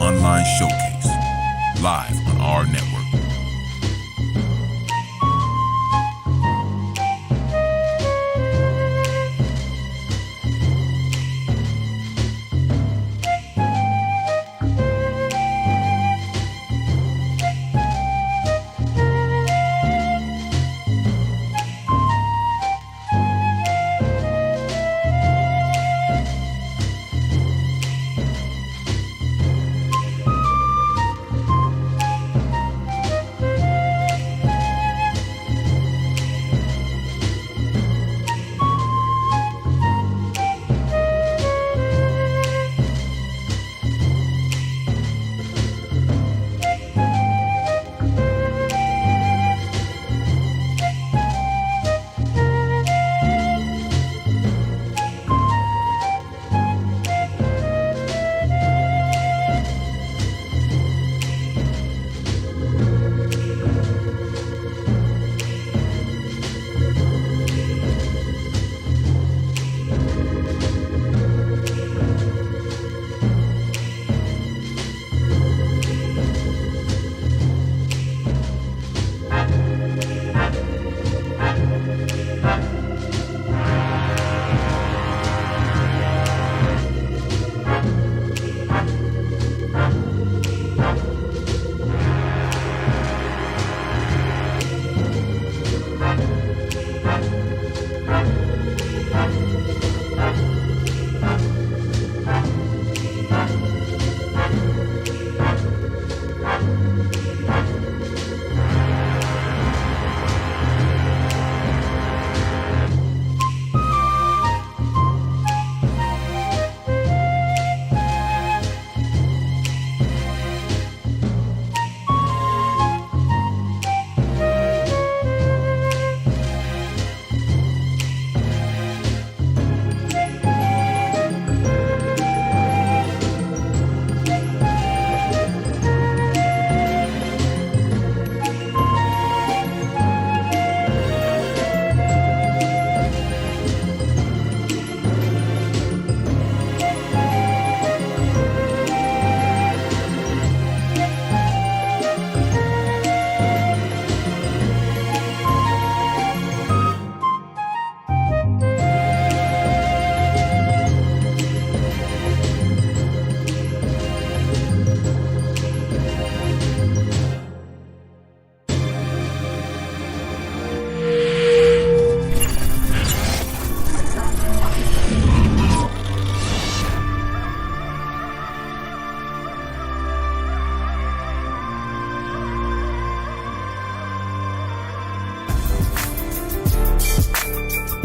Online Showcase, live on our network.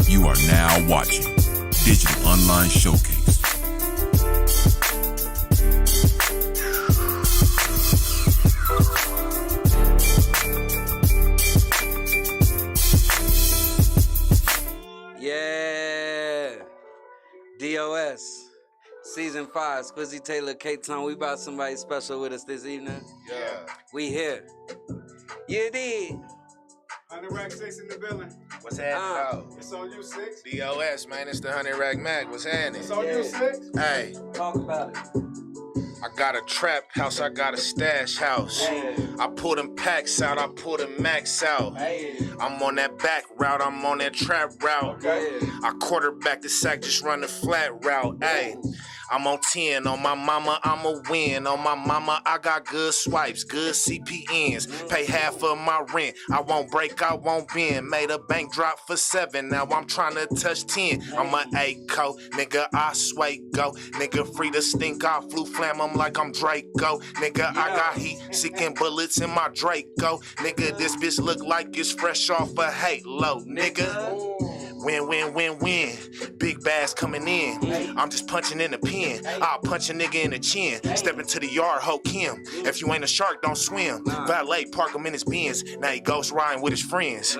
You are now watching Digital Online Showcase. Yeah, DOS, Season 5, SQUIZZY, Taylor, KTONE. We about somebody special with us this evening. Yeah. We here. You did. 100 Rack 6 in the building. What's happening, It's on you, 6. DOS, man. It's the 100 Rack Mac. What's happening? It's on you, 6. Hey, Talk about it. I got a trap house. I got a stash house. Hey. I pull them packs out. I pull them max out. Hey. I'm on that back route. I'm on that trap route. Okay. I quarterback the sack, just run the flat route. Hey. I'm on 10, on my mama, I'ma win. On my mama, I got good swipes, good CPNs. Pay half of my rent, I won't break, I won't bend. Made a bank drop for 7, now I'm trying to touch 10. I'm a A-co, nigga, I sway go. Nigga, free to stink, I flew flam 'em like I'm Draco. Nigga, I got heat, seeking bullets in my Draco. Nigga, this bitch look like it's fresh off a halo. Nigga. Win, win, win, win. Big bass coming in. I'm just punching in the pen. I'll punch a nigga in the chin. Step into the yard, hook him. If you ain't a shark, don't swim. Valet, park him in his Benz. Now he ghost riding with his friends.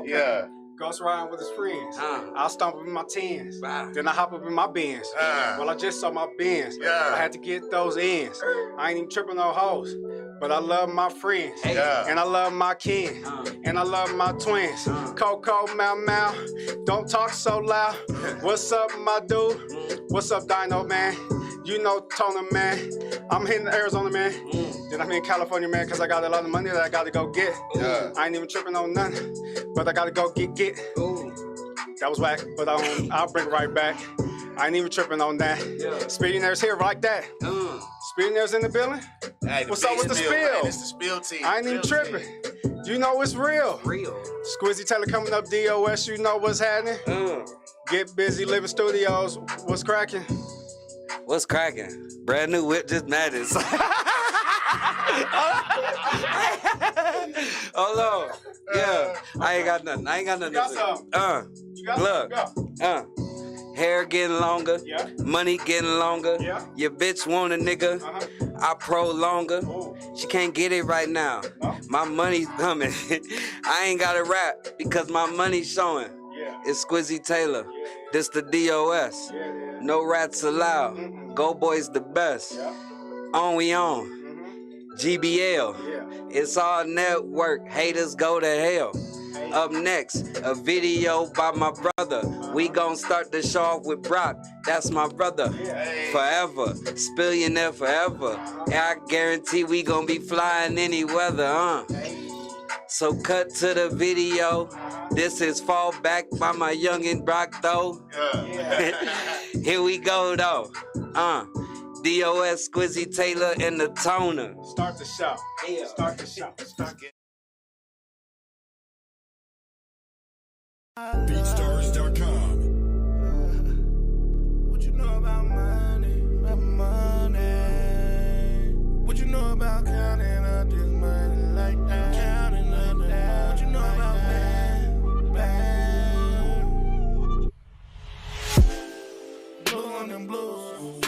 Yeah. Ghost riding with his friends. I'll stomp up in my 10s. Then I hop up in my Benz. Well, I just saw my Benz. I had to get those ends. I ain't even tripping no hoes. But I love my friends. And I love my kin. And I love my twins. Coco, Mau Mau. Don't talk so loud. What's up, my dude? What's up, Dino, man? You know, KTONE, man. I'm hitting Arizona, man. Then I'm in California, man, because I got a lot of money that I got to go get. I ain't even tripping on nothing, but I got to go get. That was whack, but I'll bring it right back. I ain't even tripping on that. Speedionaires here like that. Speedionaires in the building? Hey, what's up with the spill? Man, it's the spill team. I ain't even tripping. You know it's real. Squizzy Taylor coming up, DOS, you know what's happening. Get Busy Living Studios. What's cracking? What's cracking? Brand new whip, just madness. Hold on. Yeah, I ain't got nothing. You got something. Look. Hair getting longer, money getting longer. Your bitch want a nigga, I prolong her. She can't get it right now. My money's coming. I ain't gotta rap because my money's showing. It's Squizzy Taylor. This the DOS. No rats allowed. Go Boys the best. On we on. GBL. It's all network. Haters go to hell. Up next, a video by my brother. We gon' start the show off with Brock. That's my brother. Forever. Spillionaire forever. And I guarantee we gon' be flying any weather, So cut to the video. This is Fall Back by my youngin' Brock, though. Here we go, though. DOS, Squizzy Taylor, and the Toner. Start the show. Start the show. BeatStars.com. What you know about money? What you know about counting up this money like that? Counting up that. What you know about man? Blue on them blues.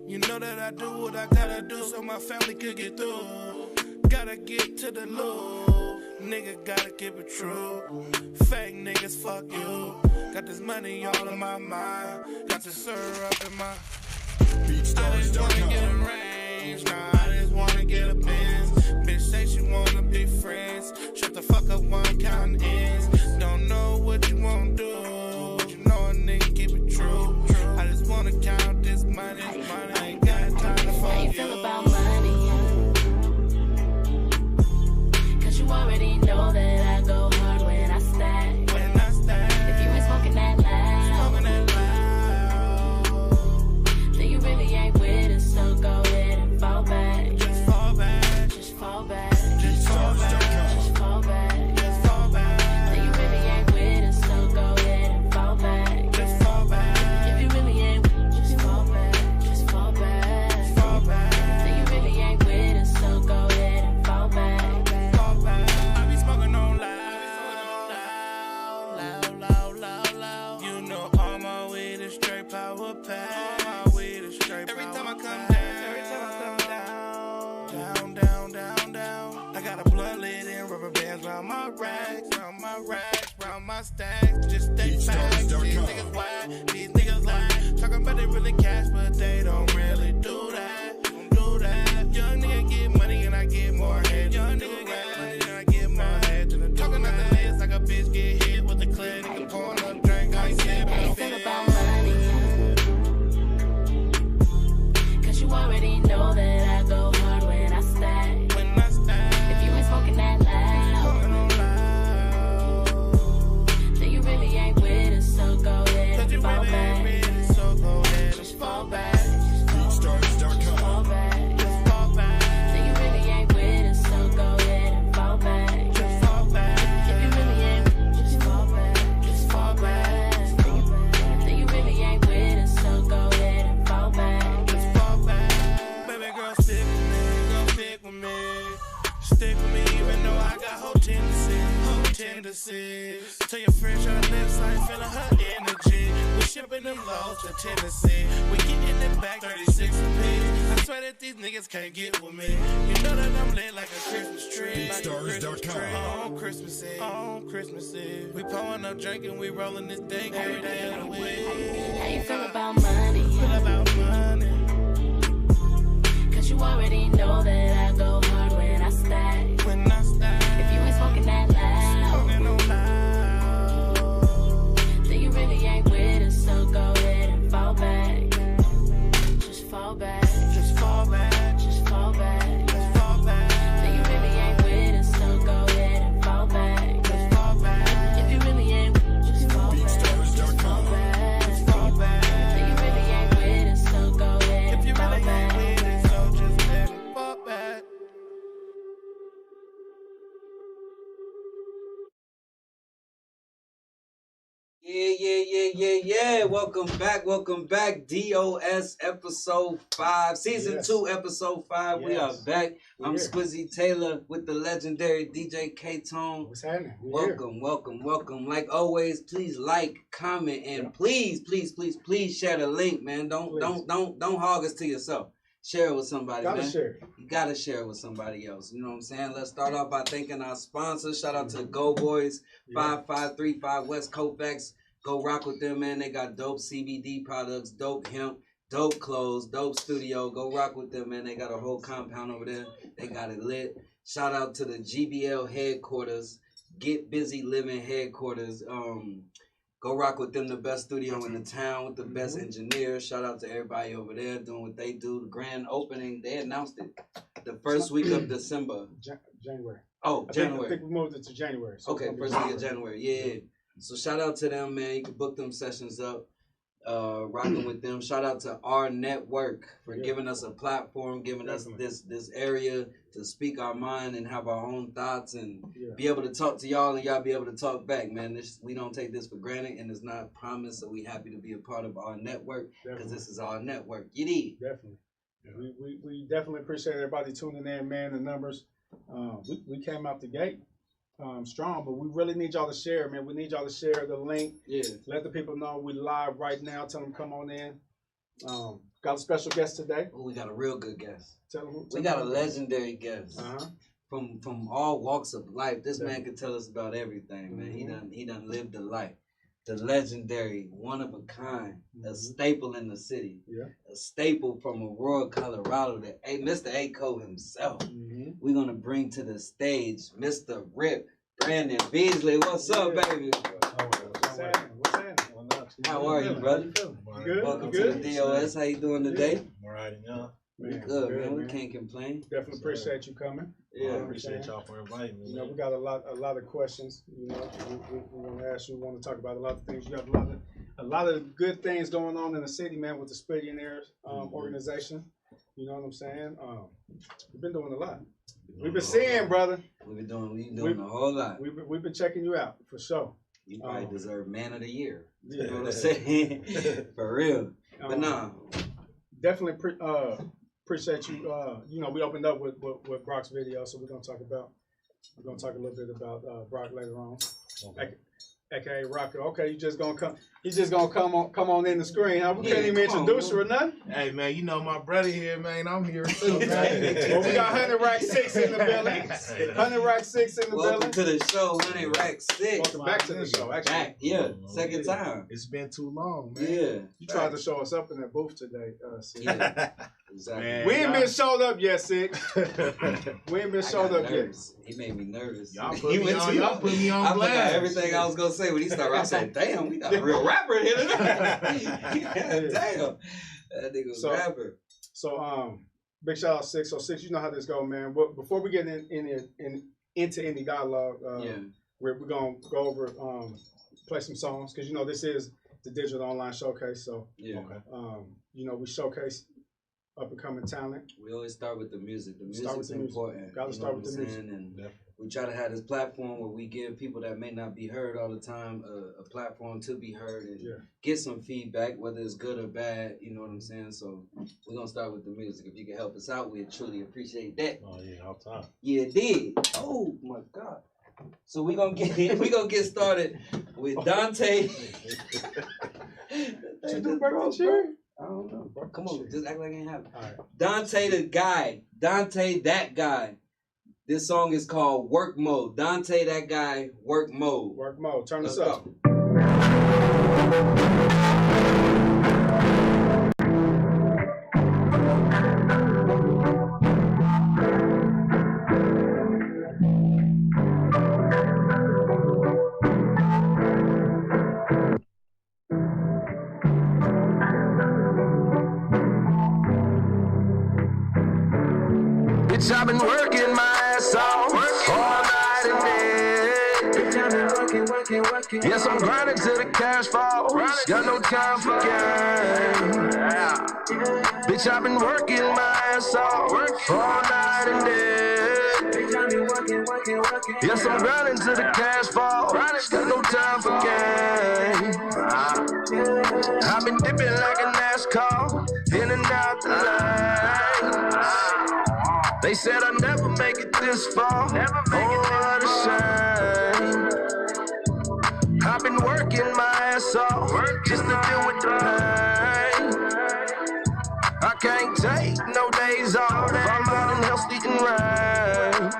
You know that I do what I gotta do so my family could get through. Gotta get to the loop. Nigga gotta keep it true. Fake niggas, fuck you. Got this money all in my mind. Got the syrup in my. I just wanna get a range. Nah, I just wanna get a Benz. Bitch say she wanna be friends. Shut the fuck up one counting ends. Don't know what you wanna do. You know a nigga keep it true. I just wanna count this money. I ain't got time to fuck you. How you feel about money? You already know that I go hard when I stack. If you ain't smoking that loud, then you really ain't with us, so go ahead and fall back. Just fall back. Just fall back. Just fall back. Just fall back. Just fall back. Then you really ain't with us, so go ahead and fall back. Just fall back. If you really ain't, just fall back. Just fall back. Just fall back. Then you really ain't with us, so go ahead and fall back. Every time I come down, I got a blunt lid and rubber bands round my racks, round my stacks. Just stay back. These niggas whack, these niggas lie. Talking about they really cash, but they don't really do that. Young nigga get money and I get more head. Young nigga get money and I get more head. Talking out the list like a bitch get hit with the clip. Nigga pouring up drink, I said, How you feel about money? You already know that I go hard when I stack. If you ain't smoking that loud, then you really ain't with us, so go ahead and fall back. Just fall back. Just fall back. Just fall back. Then you really ain't with us, so go ahead and fall back. Just fall back. If you really ain't, just fall back. Just fall back. Then you really ain't with us, so go ahead and fall back. Stick with me even though I got whole tendencies. Tell your friends your lips, I ain't feeling her energy. We shipping them lows to Tennessee. We getting them back 36 apiece. I swear that these niggas can't get with me. You know that I'm lit like a Christmas tree. On Christmas Eve. We pouring up drinking, we rolling this thing every day of the week. How you feel about money? Cause you already know that I go hard when I stack. If you ain't smoking that loud, then you really ain't with us, so go ahead and fall back. Just fall back. Yeah. Welcome back. DOS episode 5, season 2, episode 5. Yes. We are back. I'm SQUIZZY Taylor with the legendary DJ KTONE. What's happening? Welcome. Like always, please like, comment, and please share the link, man. Don't hog us to yourself. Share it with somebody, man. You gotta share it with somebody else. You know what I'm saying? Let's start off by thanking our sponsors. Shout out to Go Boys, 5535 West Colfax. Go rock with them, man. They got dope CBD products, dope hemp, dope clothes, dope studio. Go rock with them, man. They got a whole compound over there. They got it lit. Shout out to the GBL headquarters, Get Busy Living headquarters. Go rock with them, the best studio in the town with the best engineers. Shout out to everybody over there doing what they do. The grand opening, they announced it the first week of December. January. Oh, January. I think we moved it to January. So okay, first week of January. Yeah. So shout out to them, man. You can book them sessions up, rocking with them. Shout out to our network for giving us a platform, giving us this area to speak our mind and have our own thoughts and be able to talk to y'all and y'all be able to talk back, man. We don't take this for granted and it's not promised, so we happy to be a part of our network because this is our network. You need. Definitely. Yeah. We definitely appreciate everybody tuning in, man. The numbers, we came out the gate strong, but we really need y'all to share, man. We need y'all to share the link. Yeah. Let the people know we live right now. Tell them come on in. Got a special guest today. Oh, we got a real good guest. We got a legendary guest from all walks of life. This man could tell us about everything, man. He done lived the life. The legendary, one of a kind, a staple in the city, a staple from Aurora, Colorado. Mr. A-Co himself. We're gonna bring to the stage Mr. Rip Brandon Beasley. What's up, baby? What's happening? How are you, brother? Good. Welcome to the DOS. How you doing today? All right, y'all. Good, man. We can't complain. Definitely appreciate you coming. Yeah, I appreciate y'all for inviting me. You know, we got a lot of questions. You know, we want to ask you. We want to talk about a lot of things. You got a lot of good things going on in the city, man, with the Spillionaires organization. You know what I'm saying? We've been doing a lot. We've been seeing, brother. We've been doing a whole lot. We've been checking you out for sure. You probably deserve Man of the Year. You know what I'm saying? For real. But definitely appreciate you. You know, we opened up with Brock's video, so we're gonna talk a little bit about Brock later on. Okay. AKA Rocker. Okay, you just gonna come. He's just gonna come on in the screen. Huh? We can't even introduce you or nothing. Hey man, you know my brother here, man. I'm here too, man. Well, we got 100 Rack 6 in the building. 100 Rack 6 in the building. Welcome to the show, 100 Rack 6. Welcome back to the show. Actually, second time. It's been too long, man. Yeah, you tried to show us up in that booth today. Exactly. Man, we ain't been showed up yet, Sid. We ain't been showed up yet. He made me nervous. Y'all put me on I blast. Forgot everything I was gonna say when he started. I said, "Damn, we got a real rapper here today." Damn, that nigga's rapper. So, big shout out 6. So 6, you know how this go, man. But before we get into any dialogue, we're gonna go over play some songs because you know this is the digital online showcase. So you know we showcase up and coming talent. We always start with the music. The music's important. Gotta start with the music. And we try to have this platform where we give people that may not be heard all the time a platform to be heard and get some feedback, whether it's good or bad. You know what I'm saying? So we're gonna start with the music. If you can help us out, we'd truly appreciate that. Oh yeah, all time. Yeah, it did. Oh my God. So we're gonna get started with Dante. Did you do breaking chair? I don't know. Come on, just act like it ain't happening. All right. Dante the guy. Dante that guy. This song is called Work Mode. Dante that guy, Work Mode. Work Mode. Turn this up. I've been working my ass off all night and day. Working. Yes, I'm grinding till the cash falls. Got no time for games. Bitch, I've been working my ass off all night and day. Yes, I'm grinding to the cash fall. Got no time for game. I've been dipping like a NASCAR, in and out the line. They said I'd never make it this far. What a shame. I've been working my ass off just to deal with the pain. I can't take no days off. I'm out in hell sleeping rain.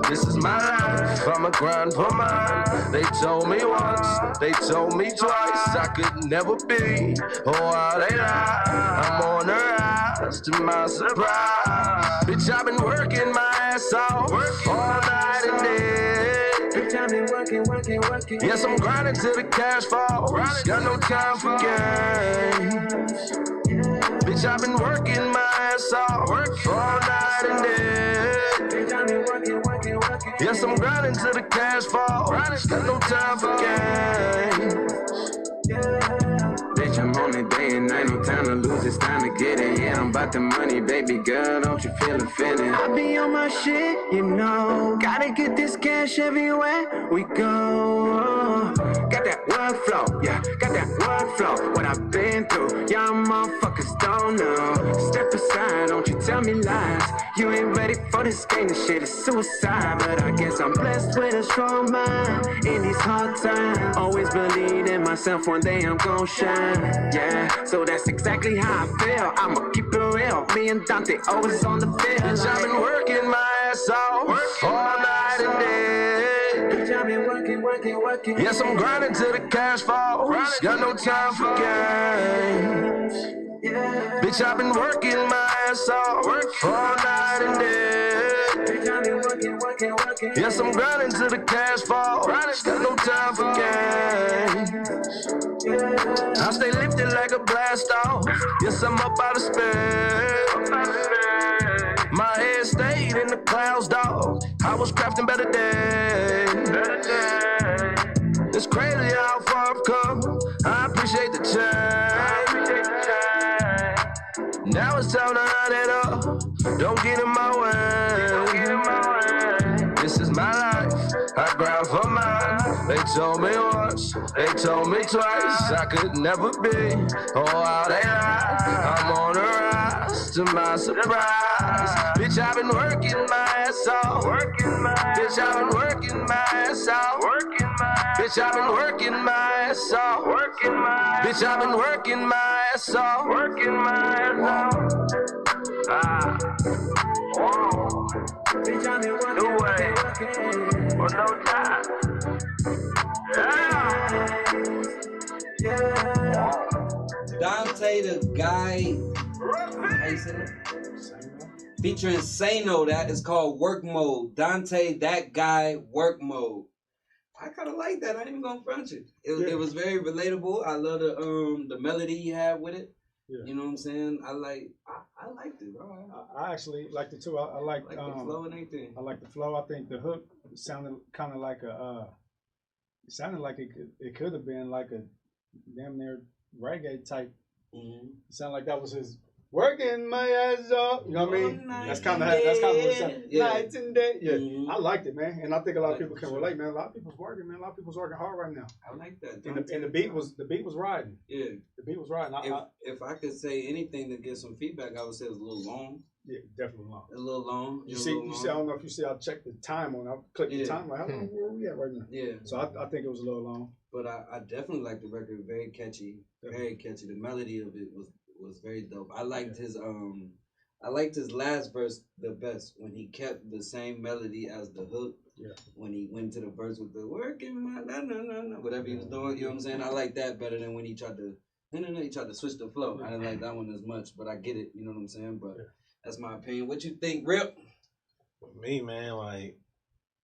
This is my life, I'ma grind for mine. They told me once, they told me twice, I could never be. Oh, how they lie. I'm on the rise, to my surprise. Bitch, I've been working my ass off all night and day. Bitch, I've been working. Yes, I'm grinding till the cash falls. Got no time for games. Bitch, I've been working my ass off all night and day. Bitch, I've been working. Yes, I'm grinding till the cash falls. Got no time for games. Bitch, I'm on it day and night, no time to lose, it's time to get it. Yeah, I'm about the money, baby girl, don't you feel offended? I be on my shit, you know. Gotta get this cash everywhere we go. Got that workflow, yeah, got that workflow. What I've been through, y'all motherfuckers don't know. Step aside, don't you tell me lies. You ain't ready for this game, this shit is suicide. But I guess I'm blessed with a strong mind in these hard times. Always believe in myself, one day I'm gon' shine. Yeah, so that's exactly how I feel. I'ma keep it real. Me and Dante always on the field. Bitch, I've been working my ass off all night and day. Bitch, I've been working. Yes, I'm grinding till the cash falls. Got no time for games. Bitch, I've been working my ass off all night and day. Bitch, I've been working. Yes, I'm grinding till the cash falls. Got no time for games. I stay lifted like a blast off. Yes, I'm up out of space. My head stayed in the clouds, dog. I was crafting better days. It's crazy how far I've come. I appreciate the change. Now it's time to hunt it up. Don't get in my way. This is my life. I grind for mine. They told me once, they told me twice, I could never be. Oh, how they lie. I'm on the rise, to my surprise. Bitch, I've been working my ass off. Bitch, I've been working my ass off. Bitch, I've been working my ass off. Bitch, I've been working my ass off. Bitch, I've been working. No way. For no time. Yeah. Dante the guy, how you say that? Featuring Sano, that is called Work Mode. Dante, that guy, Work Mode. I kind of like that. I ain't even gonna front you. It was very relatable. I love the melody he had with it. Yeah. You know what I'm saying? I liked it, bro. I actually liked it too. I like the flow and everything. I like the flow. I think the hook sounded kind of like a. It sounded like it could have been like a damn near reggae type. Mm-hmm. It sounded like that was his working my ass off. You know what I mean? That's kind of what it sounded. Yeah. Night and day. Yeah, mm-hmm. I liked it, man, and I think a lot of people can relate, man. A lot of people's working, man. A lot of people's working hard right now. I like that. And the beat was riding. Yeah, the beat was riding. If I could say anything to get some feedback, I would say it was a little long. Yeah, definitely long. A little long. You see. I don't know if you see. I checked the time on. I clicked the time. Like, how long were we at right now? Yeah. So I think it was a little long. But I definitely liked the record. Very catchy. Very catchy. The melody of it was very dope. I liked his last verse the best when he kept the same melody as the hook. Yeah. When he went to the verse with the working my whatever he was doing, you know what I'm saying? I like that better than when he tried to switch the flow. I didn't like that one as much, but I get it, you know what I'm saying? But that's my opinion. What you think, Rip? For me, man, like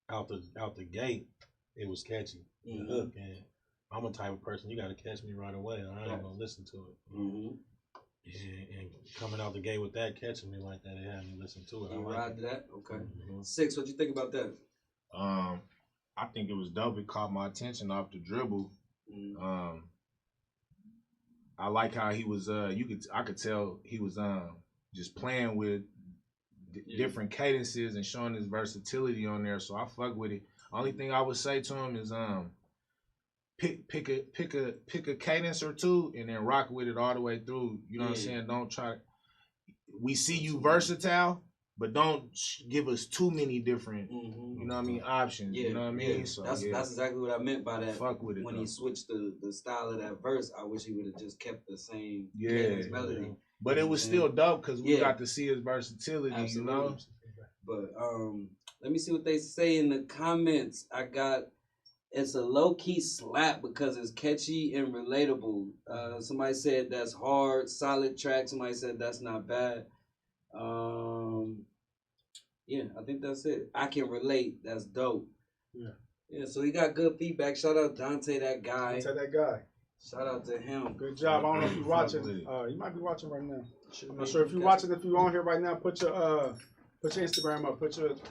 out the gate, it was catchy. The hook, and I'm a type of person, you gotta catch me right away, or I ain't gonna listen to it. Mm-hmm. And coming out the gate with that, catching me like that, it had me listen to it. You ride to that? Okay. Mm-hmm. Six, what you think about that? I think it was dope. It caught my attention off the dribble. Mm-hmm. I like how he was. I could tell he was just playing with different cadences and showing his versatility on there. So I fuck with it. Only thing I would say to him is pick a cadence or two and then rock with it all the way through. You know what I'm saying? Don't try. We see you versatile, but don't give us too many different, you know what I mean, options. You know what I mean? So that's exactly what I meant by that. Fuck with it when though. he switched the style of that verse. I wish he would have just kept the same cadence melody. But it was still dope because we got to see his versatility. Absolutely. You know. But let me see what they say in the comments. I got. It's a low-key slap because it's catchy and relatable. Somebody said that's hard, solid track. Somebody said that's not bad. Yeah, I think that's it. I can relate. That's dope. Yeah, so he got good feedback. Shout out Dante, that guy. Dante, that guy. Shout out to him. Good job. I don't know if you're watching. You might be watching right now. I'm not sure if you're watching. If you're on here right now, put your Instagram up.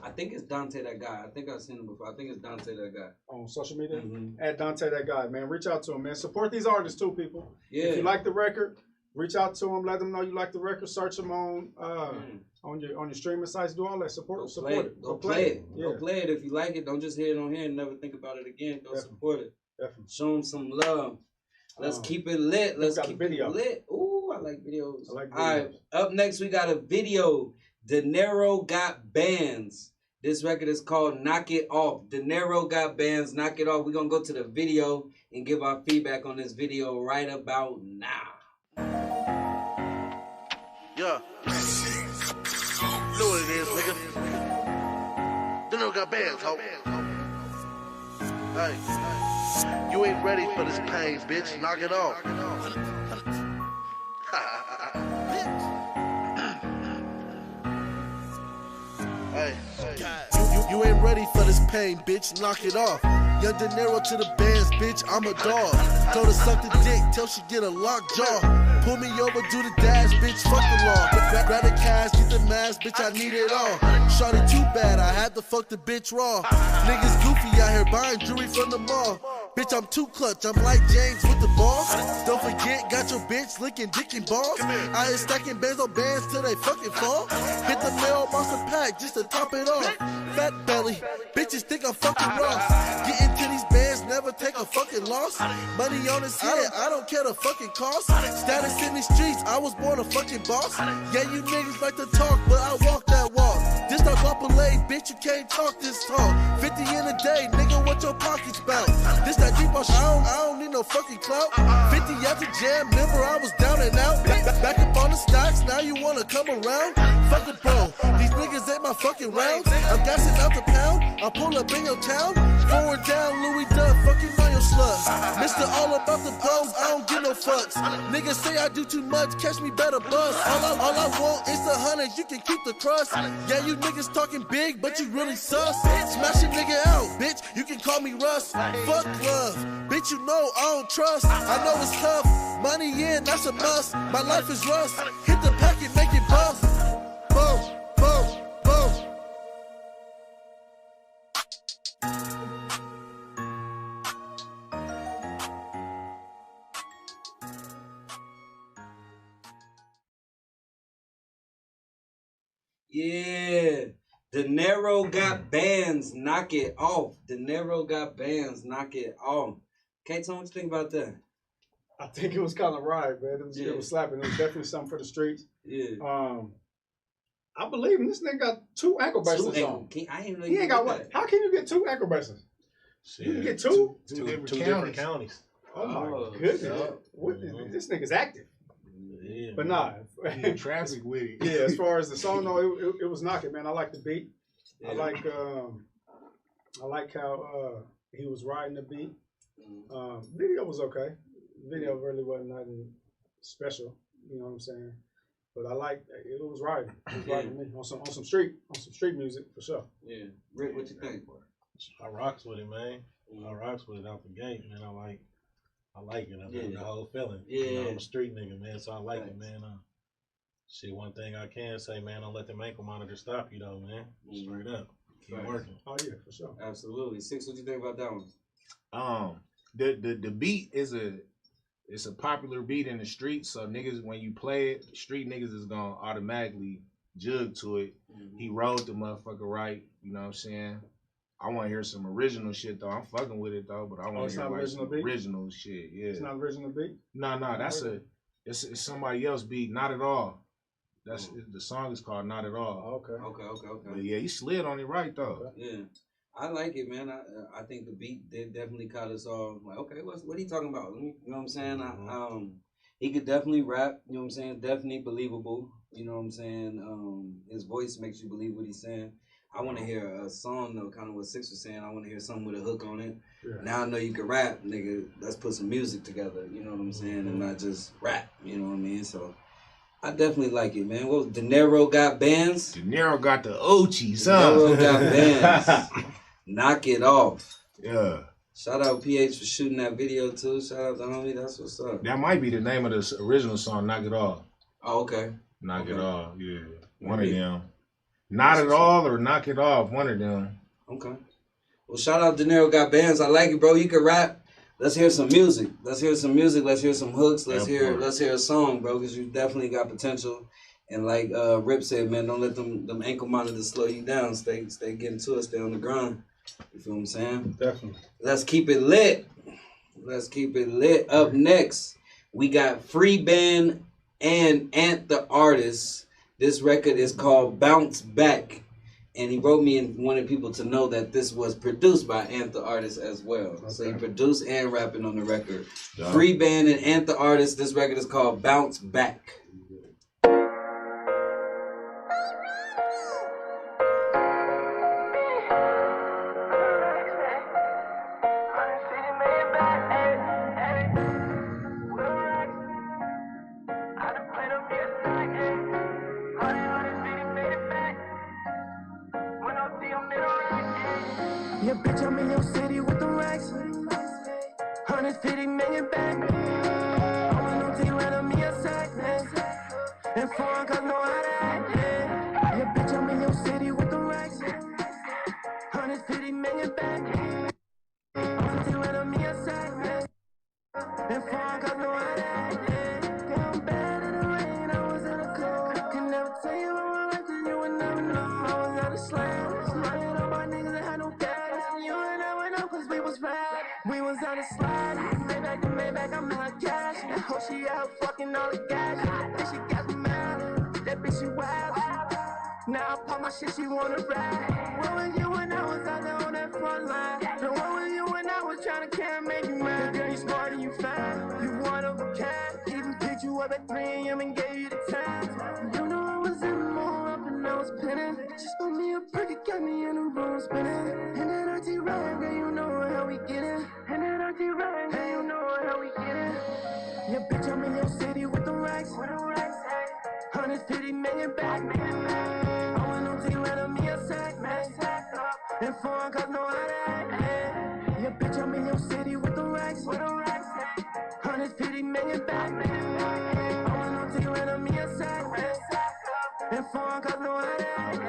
I think it's Dante, that guy. I think I've seen him before. I think it's Dante, that guy. On social media? At Dante, that guy, man. Reach out to him, man. Support these artists too, people. Yeah. If you like the record, reach out to them. Let them know you like the record. Search them on your streaming sites. Do all that. Support it. Go play it. Go play it. If you like it, don't just hear it on here and never think about it again. Go support it. Definitely. Show them some love. Let's keep it lit. Let's keep it lit. Ooh, I like videos. All right. Up next, we got a video. De Niro Got Bands. This record is called Knock It Off. De Niro Got Bands, Knock It Off. We're going to go to the video and give our feedback on this video right about now. Yeah. Know what it is, nigga. De Niro Got Bands, ho. Hey. You ain't ready for this pain, bitch. Knock it off. Hey. You ain't ready for this pain, bitch. Knock it off. Young De Niro to the bands, bitch. I'm a dog. Told her suck the dick till she get a locked jaw. Pull me over, do the dash, bitch. Fuck the law. Grab the cash, get the mask, bitch. I need it all. Shorty too bad, I had to fuck the bitch raw. Niggas goofy out here buying jewelry from the mall. Bitch, I'm too clutch, I'm like James with the ball. Don't forget, got your bitch licking dick and balls. I here stacking bands on bands till they fucking fall. Hit the mailbox and pack just to top it off. Fat belly, bitches think I'm fucking Ross. Get into these bands, never take a fucking loss. Money on his head, I don't care the fucking cost. Status in these streets, I was born a fucking boss. Yeah, you niggas like to talk, but I walk that walk. This not bumper lay, bitch, you can't talk this talk. 50 in a day, nigga, what your pockets bout? This that deep on shit, I don't need no fucking clout. 50 at the jam, remember I was down and out. Back up on the stocks, now you wanna come around? Fuck it, bro, these niggas ain't my fucking rounds. I'm gassing out the pound, I pull up in your town. Forward down, Louis Duff, fucking on your slugs. Mr. All About the Bros, I don't give no fucks. Niggas say I do too much, catch me better buzz. All I want is the 100, you can keep the crust. Yeah, you niggas talking big, but you really sus. Smash a nigga out, bitch, you can call me Russ. Fuck love, bitch, you know I don't trust. I know it's tough, money in, that's a must. My life is rust, hit the packet, make it bust. Boom, boom, boom. Yeah. De Niro Got Bands, Knock It Off. De Niro Got Bands, Knock It Off. KTONE, what you think about that? I think it was kind of right, man. It was slapping. It was definitely something for the streets. Yeah. I believe him. This nigga got 2 ankle bracelets on. I ain't know he ain't got what? How can you get 2 ankle bracelets? You can get two? Two different counties. Oh my goodness. This nigga's active. Yeah, but nah. Traffic with it. Yeah, as far as the song, no, it was knocking, man. I like the beat. Yeah. I like how he was riding the beat. Video was okay. Video really wasn't nothing special. You know what I'm saying? But I like it was riding. It was riding me on some street music for sure. Yeah. Rick, what you think? I rocks with it, man. I rocks with it out the gate, man. I like it. I like the whole feeling. Yeah. You know, I'm a street nigga, man, so I like it, man. Shit, one thing I can say, man, don't let them ankle monitors stop you, though, man. Straight up. Keep working. Oh, yeah, for sure. Absolutely. Six, what you think about that one? The beat is a popular beat in the streets, so niggas, when you play it, street niggas is gonna automatically jug to it. He wrote the motherfucker right. You know what I'm saying? I want to hear some original shit though. I'm fucking with it though, but I want to hear like some original shit. Yeah. It's not original beat. No, that's it's somebody else beat. Not at all. That's the song is called Not at All. Okay. But yeah, he slid on it right though. Yeah. I like it, man. I think the beat definitely caught us all like, okay, what are you talking about? You know what I'm saying? He could definitely rap, you know what I'm saying? Definitely believable. You know what I'm saying? His voice makes you believe what he's saying. I want to hear a song though, kind of what Six was saying. I want to hear something with a hook on it. Yeah. Now I know you can rap, nigga. Let's put some music together. You know what I'm saying, and not just rap. You know what I mean? So I definitely like it, man. Well, De Niro got bands. De Niro got the Ochis, De Niro got bands. Knock it off. Yeah. Shout out PH for shooting that video too. Shout out to homie. That's what's up. That might be the name of the original song. Knock It Off. Oh, okay. Knock It Off. Yeah. One of them. Not at all or Knock It Off, one of them. Okay. Well, shout out De Niro got bands. I like it, bro. You can rap. Let's hear some music. Let's hear some hooks. Let's hear a song, bro, because you definitely got potential. And like Rip said, man, don't let them ankle monitors slow you down. Stay getting to it. Stay on the grind. You feel what I'm saying? Definitely. Let's keep it lit. Up next, we got Free Band and Ant the Artist. This record is called Bounce Back. And he wrote me and wanted people to know that this was produced by Ant the Artist as well. Okay. So he produced and rapping on the record. Yeah. Free Band and Ant the Artist. This record is called Bounce Back. Yeah, bitch, I'm in your city with the racks. 150 million back. I want no team, let me a sack. And foreign cause know how to act. Yeah, bitch, I'm in your city with the racks. 150 million back. I want no team, let me a sack. And foreign cause know how to act. Yeah, I'm bad in the rain, I was in the cold. I can never tell you what I like, and you would never know. I was out of slam. Slaying on my niggas that had no gas. You and I went up cause we was bad. We was on the slide. Maybach to Maybach, I'm not cash. That hoe she out fucking all the gas. That bitch she got me mad. That bitch she wild. Now I pop my shit, she wanna ride. Where was you when I was out there on that front line? And where were you when I was trying to care, make you mad? Girl, you smart and you fine. You one of a kind. Even picked you up at 3 a.m. and gave you the time. You know I was in the mall up and I was pinning. Just put me a perky, got me in the room spinning. And that RT ride, girl, you know how we get it. And that RT ride, girl, you know how we get it. Yeah, bitch, I'm in your city with the racks. 150 million back. I want no team, let me a sack. And foreign cause know how to act. Yeah, bitch, I'm in your city with the racks. 150 million back. I want no team, let me a sack. And foreign cause know how to act.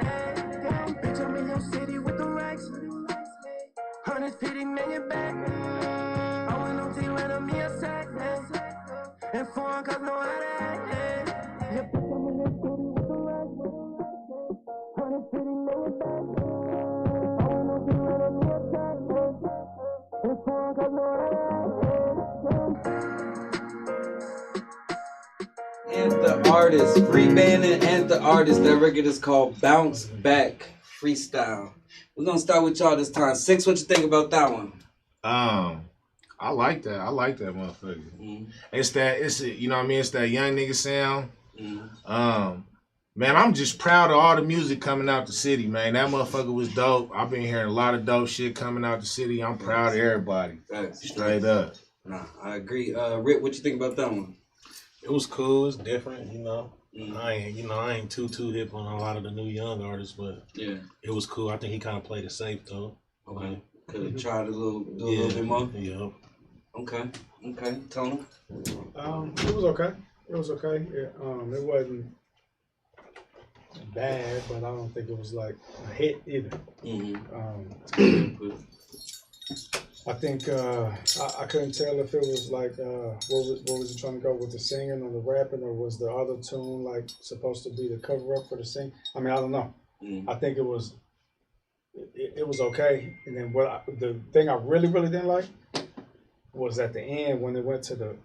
Yeah, bitch, I'm in your city with the racks. 150 million back. I want no team, let me a sack. And foreign cause know how to act. Yeah, bitch, I'm in your city with the racks. 150 million back. I want no team, let me a sack. And foreign cause know how to act. And the Artist, Free Band and the Artist. That record is called Bounce Back Freestyle. We're gonna start with y'all this time. Six, what you think about that one? I like that. I like that motherfucker. Mm-hmm. You know what I mean? It's that young nigga sound. Mm-hmm. Man, I'm just proud of all the music coming out the city, man. That motherfucker was dope. I've been hearing a lot of dope shit coming out the city. I'm proud of everybody. Straight up. Nah, I agree. Rick, what you think about that one? It was cool. It's different, you know. I ain't too hip on a lot of the new young artists, but yeah, it was cool. I think he kind of played it safe though. Okay, could have tried a little bit more. Yeah. Okay. Tony. It was okay. It wasn't bad, but I don't think it was like a hit either. I think I couldn't tell if it was like what was he trying to go with the singing or the rapping, or was the other tune like supposed to be the cover up for the sing? I mean, I don't know. I think it was okay. And then the thing I really didn't like was at the end when it went to the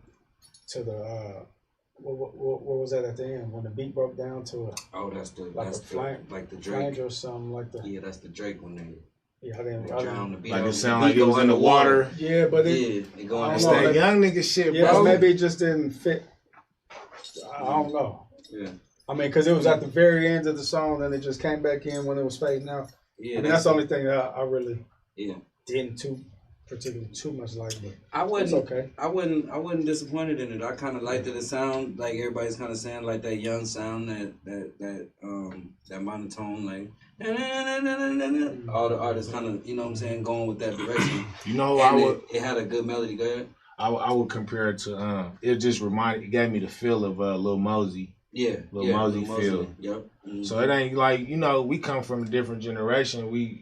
what was that at the end when the beat broke down to that's the Drake flange or something like that. Yeah, that's the Drake one. I didn't. Like it sounded like it was in the water. Yeah, but it going. It's that young nigga shit, bro. Yeah, maybe it just didn't fit. I don't know. Yeah. I mean, because it was at the very end of the song, and it just came back in when it was fading out. Yeah, I mean, that's the only thing that I really didn't particularly too much like. But I wasn't. It's okay. I wasn't disappointed in it. I kind of liked it. It sound like everybody's kind of saying like that young sound, that monotone, like all the artists kind of, you know what I'm saying, going with that direction. You know, it had a good melody. Go ahead. I would compare it to it just it gave me the feel of Lil Mosey. Yeah, Lil Mosey feel. Yep. Mm-hmm. So it ain't like, you know, we come from a different generation. We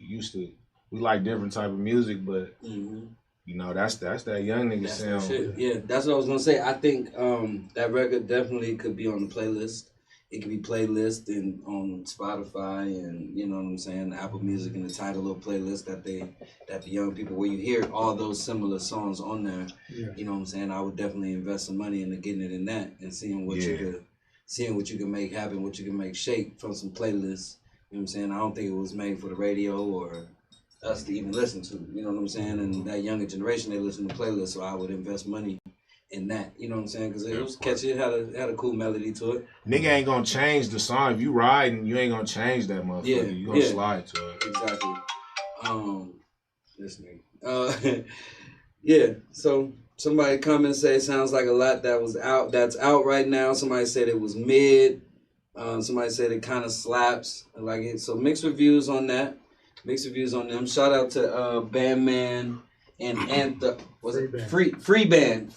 like different type of music, but you know, that's that young nigga sound. Shit. Yeah, that's what I was gonna say. I think that record definitely could be on the playlist. It could be playlist and on Spotify and, you know what I'm saying, Apple Music, and the title little playlist that the young people, where you hear all those similar songs on there. Yeah. You know what I'm saying? I would definitely invest some money into getting it in that and seeing what you can make happen, what you can make shake from some playlists. You know what I'm saying? I don't think it was made for the radio or us to even listen to. You know what I'm saying? And that younger generation, they listen to playlists, so I would invest money in that. You know what I'm saying? Because it was catchy. It had a cool melody to it. Nigga ain't gonna change the song. If you riding, you ain't gonna change that motherfucker. Yeah, you gonna slide to it. Exactly. This nigga. Yeah. So somebody come and say sounds like a lot that's out right now. Somebody said it was mid. Somebody said it kind of slaps. I like it. So mixed reviews on that. Mixed reviews on them. Shout out to Bandman and Antha. Was it Free Band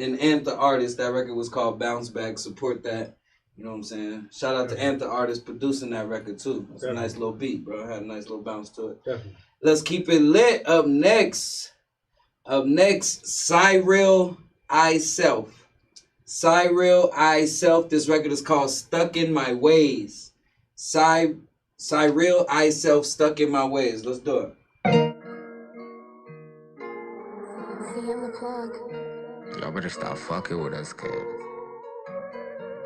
and Antha Artist. That record was called Bounce Back. Support that. You know what I'm saying? Shout out to Antha Artist producing that record too. It's a nice little beat, bro. It had a nice little bounce to it. Definitely. Let's keep it lit. Up next, Cyril I Self. Cyril I Self. This record is called Stuck in My Ways. Cyril I Self, Stuck in My Ways. Let's do it. Y'all better stop fucking with us, kid.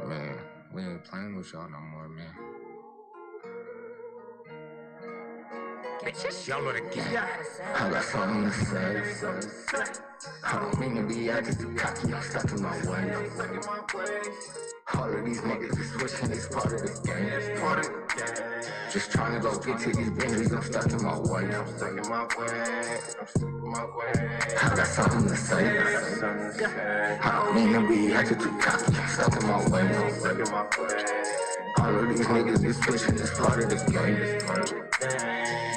Man, we ain't playing with y'all no more, man. Bitches, y'all know the game. I got something to say. I don't mean to be acting too cocky, I'm stuck in my way. All of these niggas is switching, it's part of the game. Just trying to go get to these Bentleys, I'm stuck in my way. I got something to say. I don't mean to be acting too cocky, I'm stuck in my way. All of these niggas is switching, it's part of the game.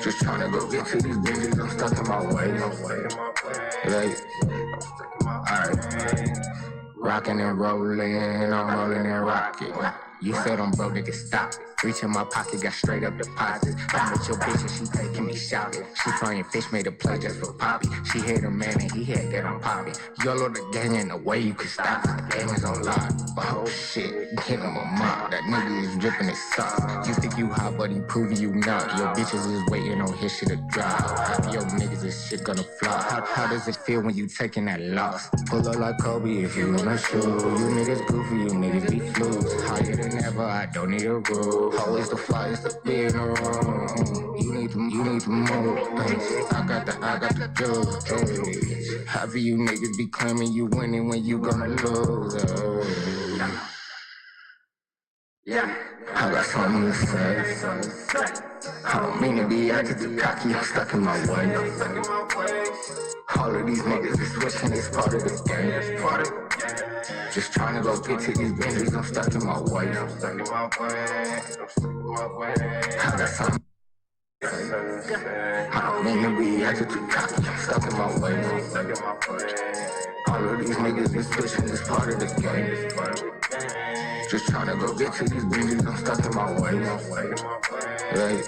Just trying to go get to these Bentleys, I'm stuck in my way. Alright. Rockin' and rollin', I'm rollin' and rockin'. You said I'm broke, nigga, stop. Reach in my pocket, got straight up deposits. I'm with your bitch and she taking me shopping. She frying fish, made a play just for Poppy. She hit her man and he had that on Poppy. YOLO the gang ain't no way you can stop it. The game is on lock. Oh shit, hit him a mop. That nigga is dripping his socks. You think you hot, but he proving you not. Your bitches is waiting on his shit to drop. Half of your niggas is shit gonna flop. How does it feel when you taking that loss? Pull up like Kobe if you wanna shoot. You niggas goofy, you niggas be flukes. Higher than ever, I don't need a roof. Always the flyest to be in the room. You need to move. I got the juice. Half of you niggas be claiming you winning when you gonna lose. I got something to say. I don't mean to be acting too cocky, I'm stuck in my way. All of these niggas is switching, it's part of the game. Just trying to go get to these Bentleys, I'm stuck in my way. I got something. I don't mean to be acting too cocky, I'm stuck in my way. All of these niggas is switching, it's part of the game. Just trying to go get to these Bentleys, I'm stuck in my way. Right.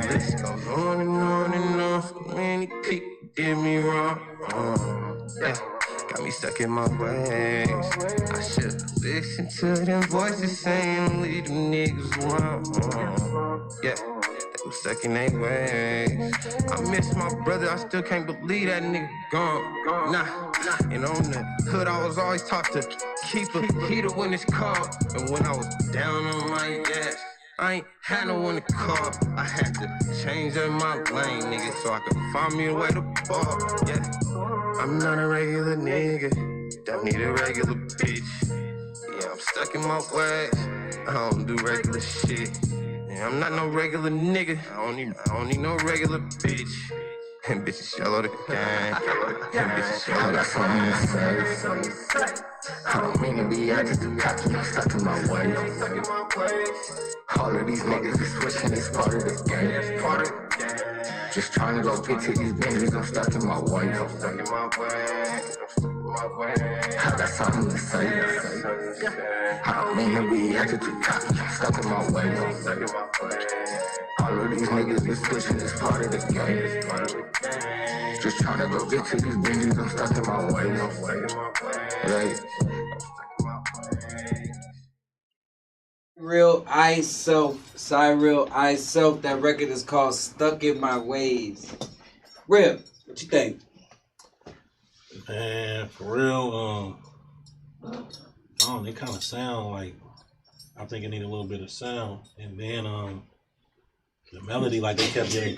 This goes on and on and on. So many people did me wrong. Yeah. Got me stuck in my ways. I should listen to them voices saying leave them niggas alone. Yeah, they was stuck in their ways. I miss my brother, I still can't believe that nigga gone. Nah, and on the hood I was always taught to keep a heater when it's cold. And when I was down on my ass, I ain't had no one to call. I had to change up my lane, nigga, so I could find me a way to ball. Yeah. I'm not a regular nigga, don't need a regular bitch. Yeah, I'm stuck in my ways, I don't do regular shit. Yeah, I'm not no regular nigga, I don't need no regular bitch. And bitches yellow the gang, and bitches yellow the gang. I don't mean to be acting too cocky, I'm stuck in my ways. All of these niggas is switching, it's part of the game. Just trying to go get to these bitches, I'm stuck in my way. I got something to say. I don't mean to be acting too cocky, I'm stuck in my way. All of these niggas is switching, it's part of the game. Just trying to go get to these bitches, I'm stuck in my way. Real I Self, Cyril I Self. That record is called Stuck in My Ways. Rip, what you think? Man, for real, they kind of sound like, I think it need a little bit of sound, and then the melody, like they kept getting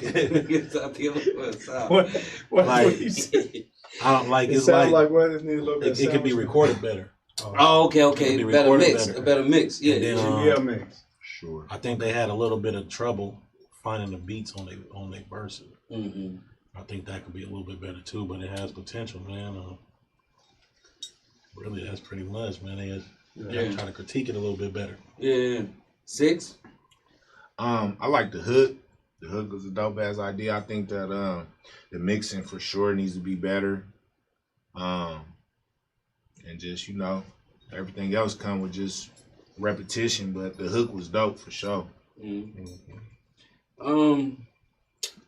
what like you say? I don't like it it's sounds like what it need a little bit. It could be recorded better. Oh, okay, better mix, a better mix, yeah, then, mix. Sure. I think they had a little bit of trouble finding the beats on their verses. Mm-hmm. I think that could be a little bit better too, but it has potential, man. Really, that's pretty much, man. They try to critique it a little bit better. Yeah. 6? I like the hook. The hook was a dope ass idea. I think that the mixing for sure needs to be better. And just, everything else come with just repetition, but the hook was dope for sure. Mm-hmm.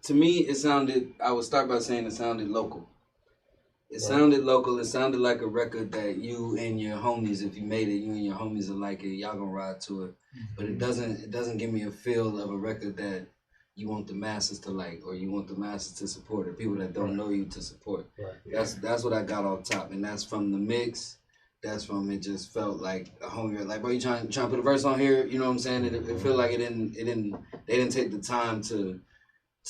To me, I would start by saying it sounded local. It sounded local. It sounded like a record that you and your homies, if you made it, you and your homies are like it. Y'all gonna ride to it. Mm-hmm. But it doesn't give me a feel of a record that you want the masses to like, or you want the masses to support, or people that don't know you to support. Right. That's what I got off top, and that's from the mix. That's from it. Just felt like a homie, like, bro, you trying to put a verse on here? You know what I'm saying? It felt like they didn't take the time to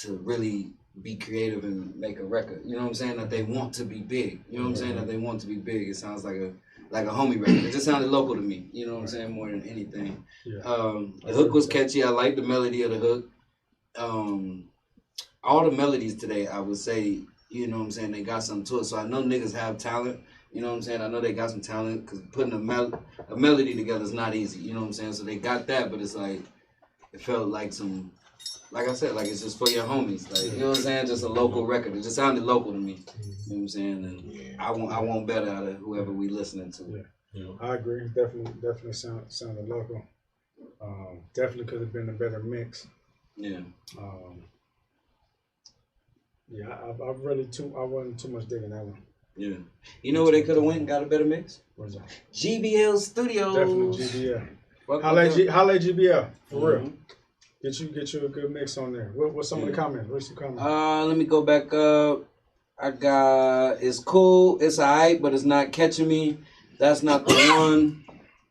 really be creative and make a record. You know what I'm saying? That they want to be big. You know what I'm saying? That they want to be big. It sounds like a homie record. It just sounded local to me. You know what I'm saying? More than anything. Yeah. The hook was catchy. I like the melody of the hook. All the melodies today, I would say, you know what I'm saying, they got something to it. So I know niggas have talent. You know what I'm saying? I know they got some talent, because putting a melody together is not easy. You know what I'm saying? So they got that, but it's like, it felt like some, like I said, like it's just for your homies. Like, you know what I'm saying? Just a local record. It just sounded local to me. You know what I'm saying? And I want better out of whoever we listening to. Yeah. I agree. Definitely sounded local. Definitely could have been a better mix. Yeah. I wasn't too much digging that one. Yeah. You know where they could have went and got a better mix? Where's that? GBL Studios. Definitely GBL. Holla GBL, for real. Get you a good mix on there. What's some of the comments? What's some comments? Let me go back up. I got, it's cool, it's alright, but it's not catching me. That's not the one.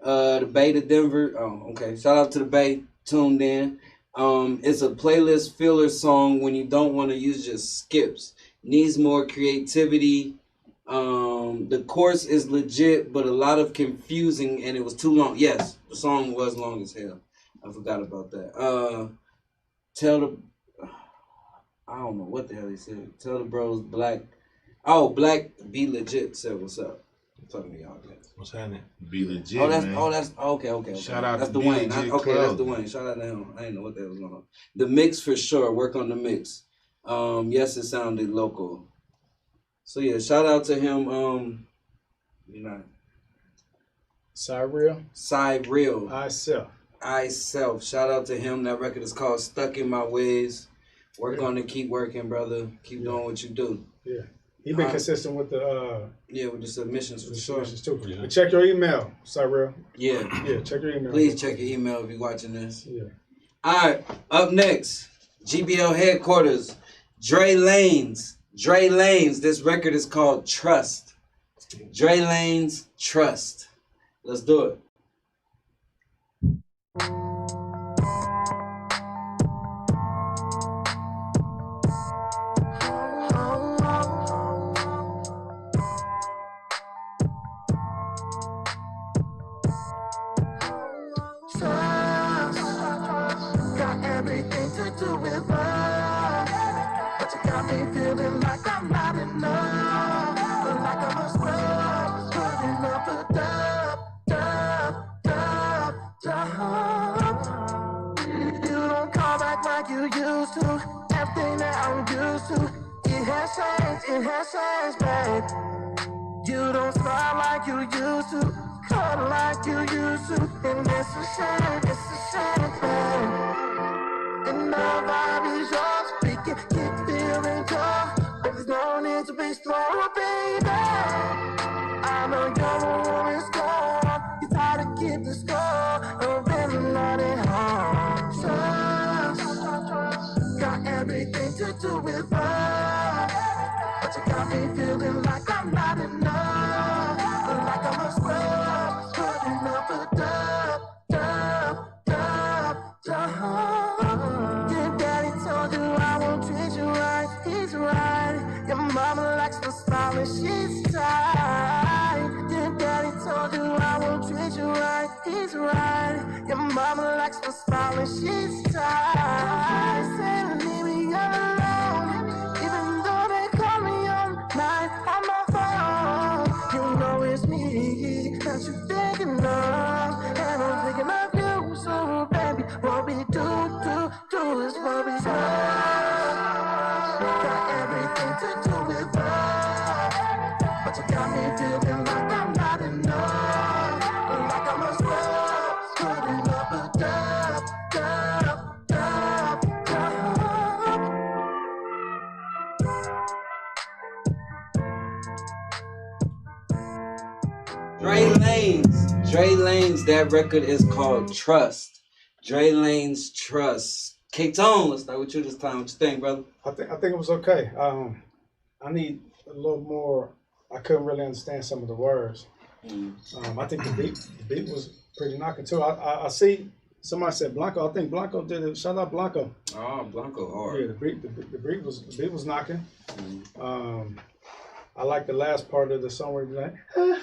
The Bay to Denver. Oh, okay. Shout out to the Bay. Tuned in. It's a playlist filler song when you don't want to use just skips. Needs more creativity. The chorus is legit, but a lot of confusing, and it was too long. Yes, the song was long as hell. I forgot about that. I don't know what the hell he said. Tell the bros Black Be Legit said what's up. I'm talking to y'all guys. What's happening? Be Legit, that's okay. Shout out that's to Dwayne. That's Dwayne. Shout out to him. I didn't know what that was going on. The mix for sure. Work on the mix. Yes, it sounded local. So yeah, shout out to him. Cyril. I Self. Shout out to him. That record is called Stuck in My Ways. Work on it. Keep working, brother. Keep doing what you do. Yeah. He been consistent with the with the submissions for sure. Too. Yeah. But check your email, Cyril. Yeah. Check your email. Please check your email if you're watching this. Yeah. All right. Up next, GBL headquarters, Dre Lanes. This record is called Trust. Dre Lanes, Trust. Let's do it. Got everything to do with love, but you got me feeling like I'm not enough, but like I'm a scrub, putting up a dub. You don't call back like you used to. Everything that I'm used to, it has changed, babe. You don't smile like you used to, cuddle like you used to, and it's a shame, babe. And our vibe is yours, we can keep feeling yours, but there's no need to be strong, baby. I know your woman's gone, you try to keep the score, and really not at home. Trust, got everything to do with love, but you got me feeling like I'm not enough, but like I'm a scrub, putting up a dub. Your daddy told you I won't treat you right, he's right. Your mama likes to smile and she's tight. Your daddy told you I won't treat you right, he's right. Your mama likes to smile and she's tight. Say leave me alone, even though they call me all night on my phone. You know it's me that you thinking of, and I'm thinking of you. So baby, what we do is what we do. Got everything to do with love, but you got me feeling like I'm not enough, like I'm a scrub, putting up a dub. Dre Lanes, that record is called Trust. Dre Lanes, Trust. KTONE, let's start with you this time. What you think, brother? I think it was okay. I need a little more. I couldn't really understand some of the words. I think the beat was pretty knocking too. I see somebody said Blanco. I think Blanco did it. Shout out Blanco. Oh, Blanco hard. Yeah, the beat was knocking. I like the last part of the song where he's like, I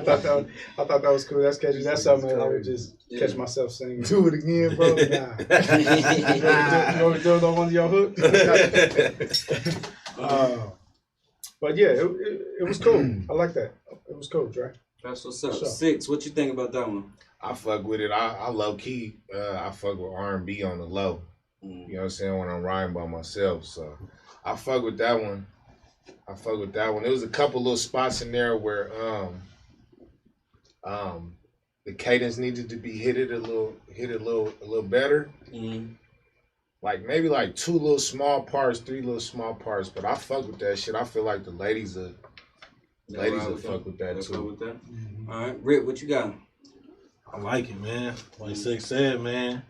thought that was cool. That's catchy. That's something that I would just catch myself singing. Do it again, bro. Nah. You want to do it on one of your hooks? But yeah, it was cool. I like that. It was cool, Dre. That's what's up. Six, what you think about that one? I fuck with it. I low key. I fuck with R&B on the low. You know what I'm saying, when I'm riding by myself. So I fuck with that one. There was a couple little spots in there where the cadence needed to be hit a little better. Like maybe like 2 little small parts, 3 little small parts, but I fuck with that shit. I feel like the ladies will fuck with that too. All right, Rick, what you got? I like it, man. Like Six said, man.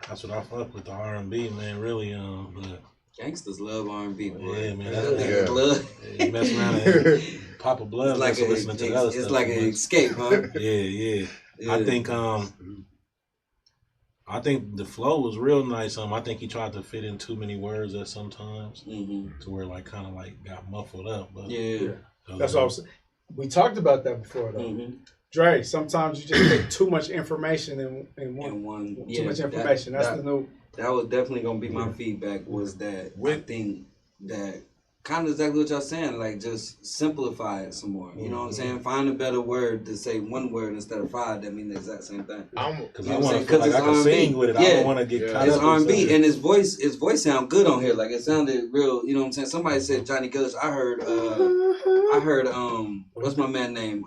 That's what I fuck with, the R&B, man. Really, but gangsters love R&B, boy. Yeah, man. That's blood. You mess around and pop a blood. It's like listening to the other stuff. It's like an escape, huh? Yeah. I think the flow was real nice. I think he tried to fit in too many words at sometimes, to where like kind of like got muffled up. But that's what I was saying. We talked about that before, though. Dre, sometimes you just get too much information in one. Too much information. That's the new. That was definitely gonna be my feedback. Was that I think that kind of exactly what y'all saying. Like just simplify it some more. You know what I'm saying? Find a better word to say one word instead of 5. That means the exact same thing. Because I want to feel like I can sing with it. I don't want to get caught up. It's R&B, and his voice sound good on here. Like it sounded real. You know what I'm saying? Somebody said Johnny Gillis. I heard I heard what's my man name?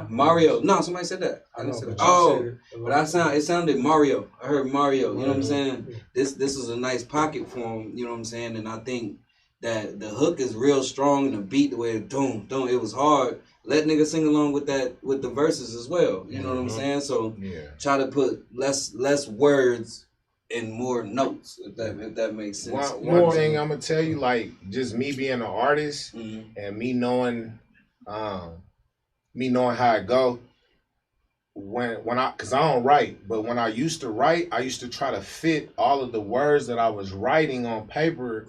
Mario. No, somebody said that. I didn't say that. Oh, but it sounded Mario. I heard Mario. You know what I'm saying? This is a nice pocket for him. You know what I'm saying? And I think that the hook is real strong and the beat, the way it boom, it was hard. Let niggas sing along with that with the verses as well. You know what I'm saying? So try to put less words and more notes, if that makes sense. One thing I'm gonna tell you, like just me being an artist and me knowing how it go. Cause I don't write, but when I used to write, I used to try to fit all of the words that I was writing on paper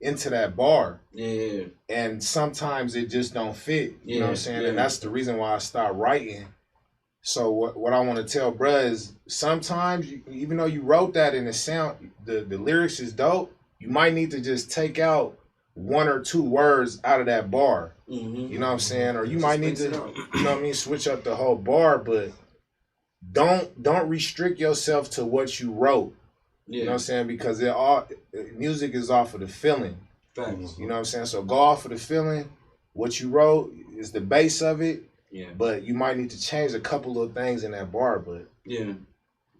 into that bar. Yeah. And sometimes it just don't fit. You know what I'm saying? Yeah. And that's the reason why I stopped writing. So what I want to tell bruh is sometimes even though you wrote that and the lyrics is dope, you might need to just take out one or two words out of that bar. You know what I'm saying? Or you might need to, you know what I mean, switch up the whole bar, but don't restrict yourself to what you wrote. You know what I'm saying? Because music is off of the feeling. Thanks. You know what I'm saying? So go off of the feeling. What you wrote is the base of it. Yeah. But you might need to change a couple of things in that bar, but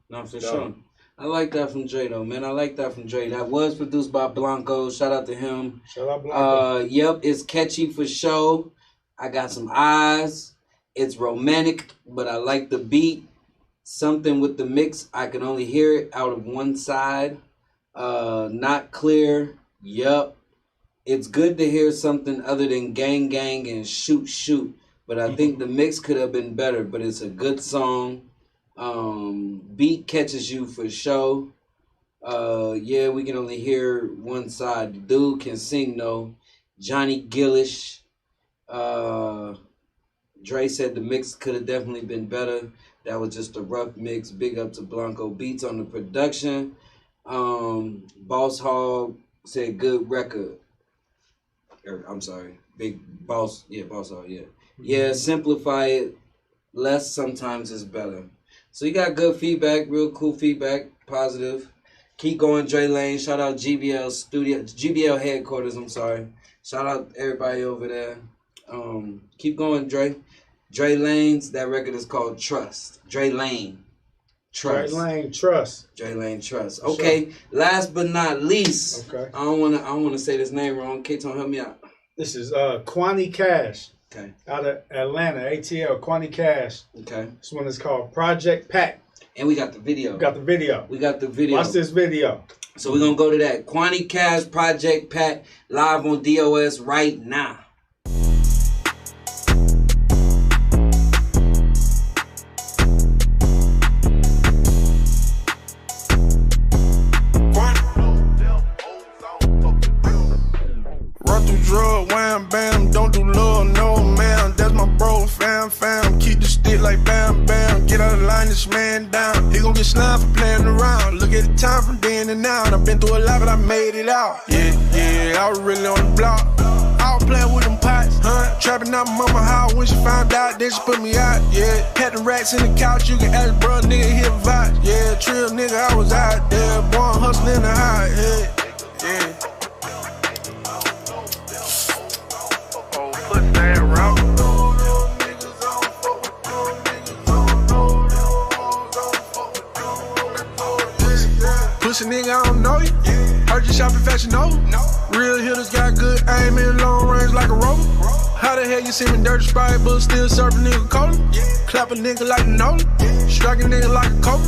no, for sure. I like that from Dre though, man. I like that from Dre. That was produced by Blanco. Shout out to him. Shout out Blanco. Yep, it's catchy for sure. I got some eyes. It's romantic, but I like the beat. Something with the mix. I can only hear it out of one side. Not clear. Yup. It's good to hear something other than gang gang and shoot shoot. But I think the mix could have been better. But it's a good song. Beat catches you for sure. We can only hear one side. The dude can sing though. Johnny Gillish. Dre said the mix could have definitely been better. That was just a rough mix. Big up to Blanco Beats on the production. Boss Hog said good record. I'm sorry. Big Boss. Yeah, Boss Hog, yeah. Yeah, simplify it. Less sometimes is better. So you got good feedback, real cool feedback, positive. Keep going, Dre Lane. Shout out GBL headquarters, I'm sorry. Shout out everybody over there. Keep going, Dre. Dre Lane's, that record is called Trust. Dre Lane. Trust. Dre Lane Trust. Dre Lane Trust. Okay, last but not least. Okay. I don't wanna say this name wrong. KTONE, help me out. This is Kwani Cash. Okay. Out of Atlanta, ATL, Kwani Cash. Okay. This one is called Project Pack. And we got the video. We got the video. Watch this video. So we're going to go to that. Kwani Cash, Project Pack, live on DOS right now. Drug, wham, bam, don't do love, no man. That's my bro, fam, keep the stick like bam, bam. Get out of line, this man down. He gon' get slimed for playing around. Look at the time from then and now. I've been through a lot, but I made it out. Yeah, I was really on the block. I was playing with them pots, trapping out my mama house. When she found out, then she put me out, yeah. Had the racks in the couch, you can ask bro, nigga, hit vibes. Yeah, trill nigga, I was out there. Boy, I'm hustling the high, yeah. Pussy nigga, I don't know you. Heard you shopping fashion over. Real hitters got good aim in long range like a rover. How the hell you see me dirty sprite, but still serving nigga cola? Clap a nigga like a Nola. Strike a nigga like a Cobra.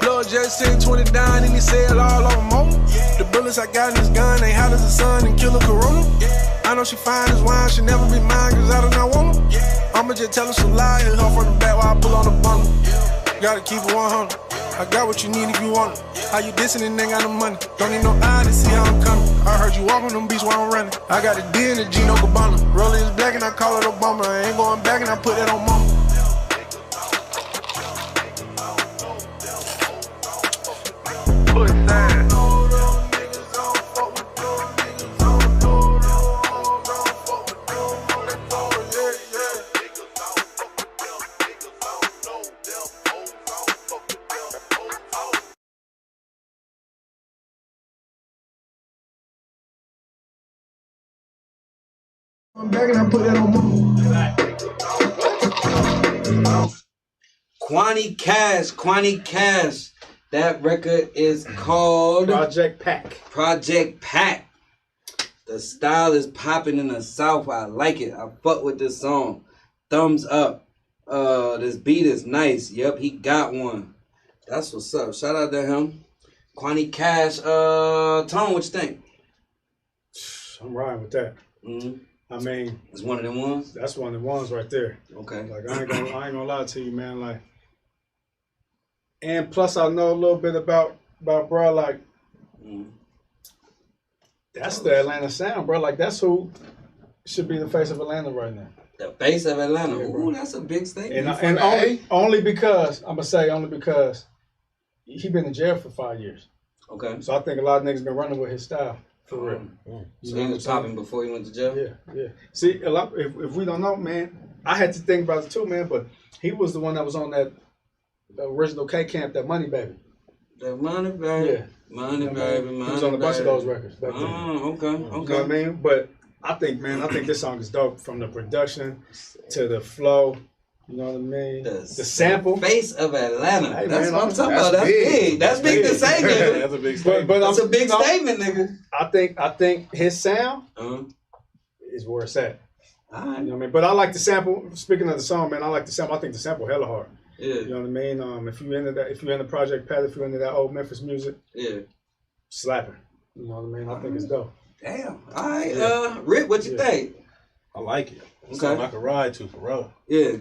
Blood just sent 20 down and he said all over mobile. The bullets I got in this gun ain't hot as the sun and kill a corona. I know she fine as wine, she never be mine cause I do not want her. I'ma just tell her some lie, hit her from the back while I pull on the bundle. Gotta keep it 100. I got what you need if you want it. How you dissing and ain't got no money? Don't need no eye to see how I'm coming. I heard you walk on them beats while I'm running. I got a D in the Gino Cabana. Rolling is black and I call it Obama. I ain't going back and I put that on mama. bag and I put that on move. Kwani Cash. That record is called Project Pack. Project Pack. The style is popping in the South. I like it. I fuck with this song. Thumbs up. This beat is nice. Yep, he got one. That's what's up. Shout out to him. Kwani Cash. Tone, what you think? I'm riding with that. Mm-hmm. I mean, it's one of them ones. That's one of the ones right there. Okay. Like I ain't gonna lie to you, man. Like, and plus I know a little bit about bro. Like, that's the Atlanta sound, bro. Like that's who should be the face of Atlanta right now. The face of Atlanta. Yeah, ooh, that's a big statement. And only because I'm gonna say only because he been in jail for 5 years. Okay. So I think a lot of niggas been running with his style for real. So he was popping before he went to jail. Yeah. See, a lot. If we don't know, man, I had to think about it too, man. But he was the one that was on that original K Camp, that Money Baby. That Money Baby. Yeah. Money Baby. Money He was on a bunch of those records back then. Oh, okay. You know what I mean? But I think this song is dope from the production to the flow. You know what I mean? The sample. Face of Atlanta. Hey, that's man, what I'm talking about. That's big. That's big to say, nigga. That's a big statement. But that's a big statement, nigga. I think his sound is where it's at. All right. You know what I mean? But I like the sample. Speaking of the song, man, I like the sample. I think the sample hella hard. Yeah. You know what I mean? If you into that, if you're into Project Pat, if you're into that old Memphis music, yeah, slapping. You know what I mean? I think it's dope. Damn. All right. Rick, what you think? I like it. It's Okay. something I can ride to for real. Yeah.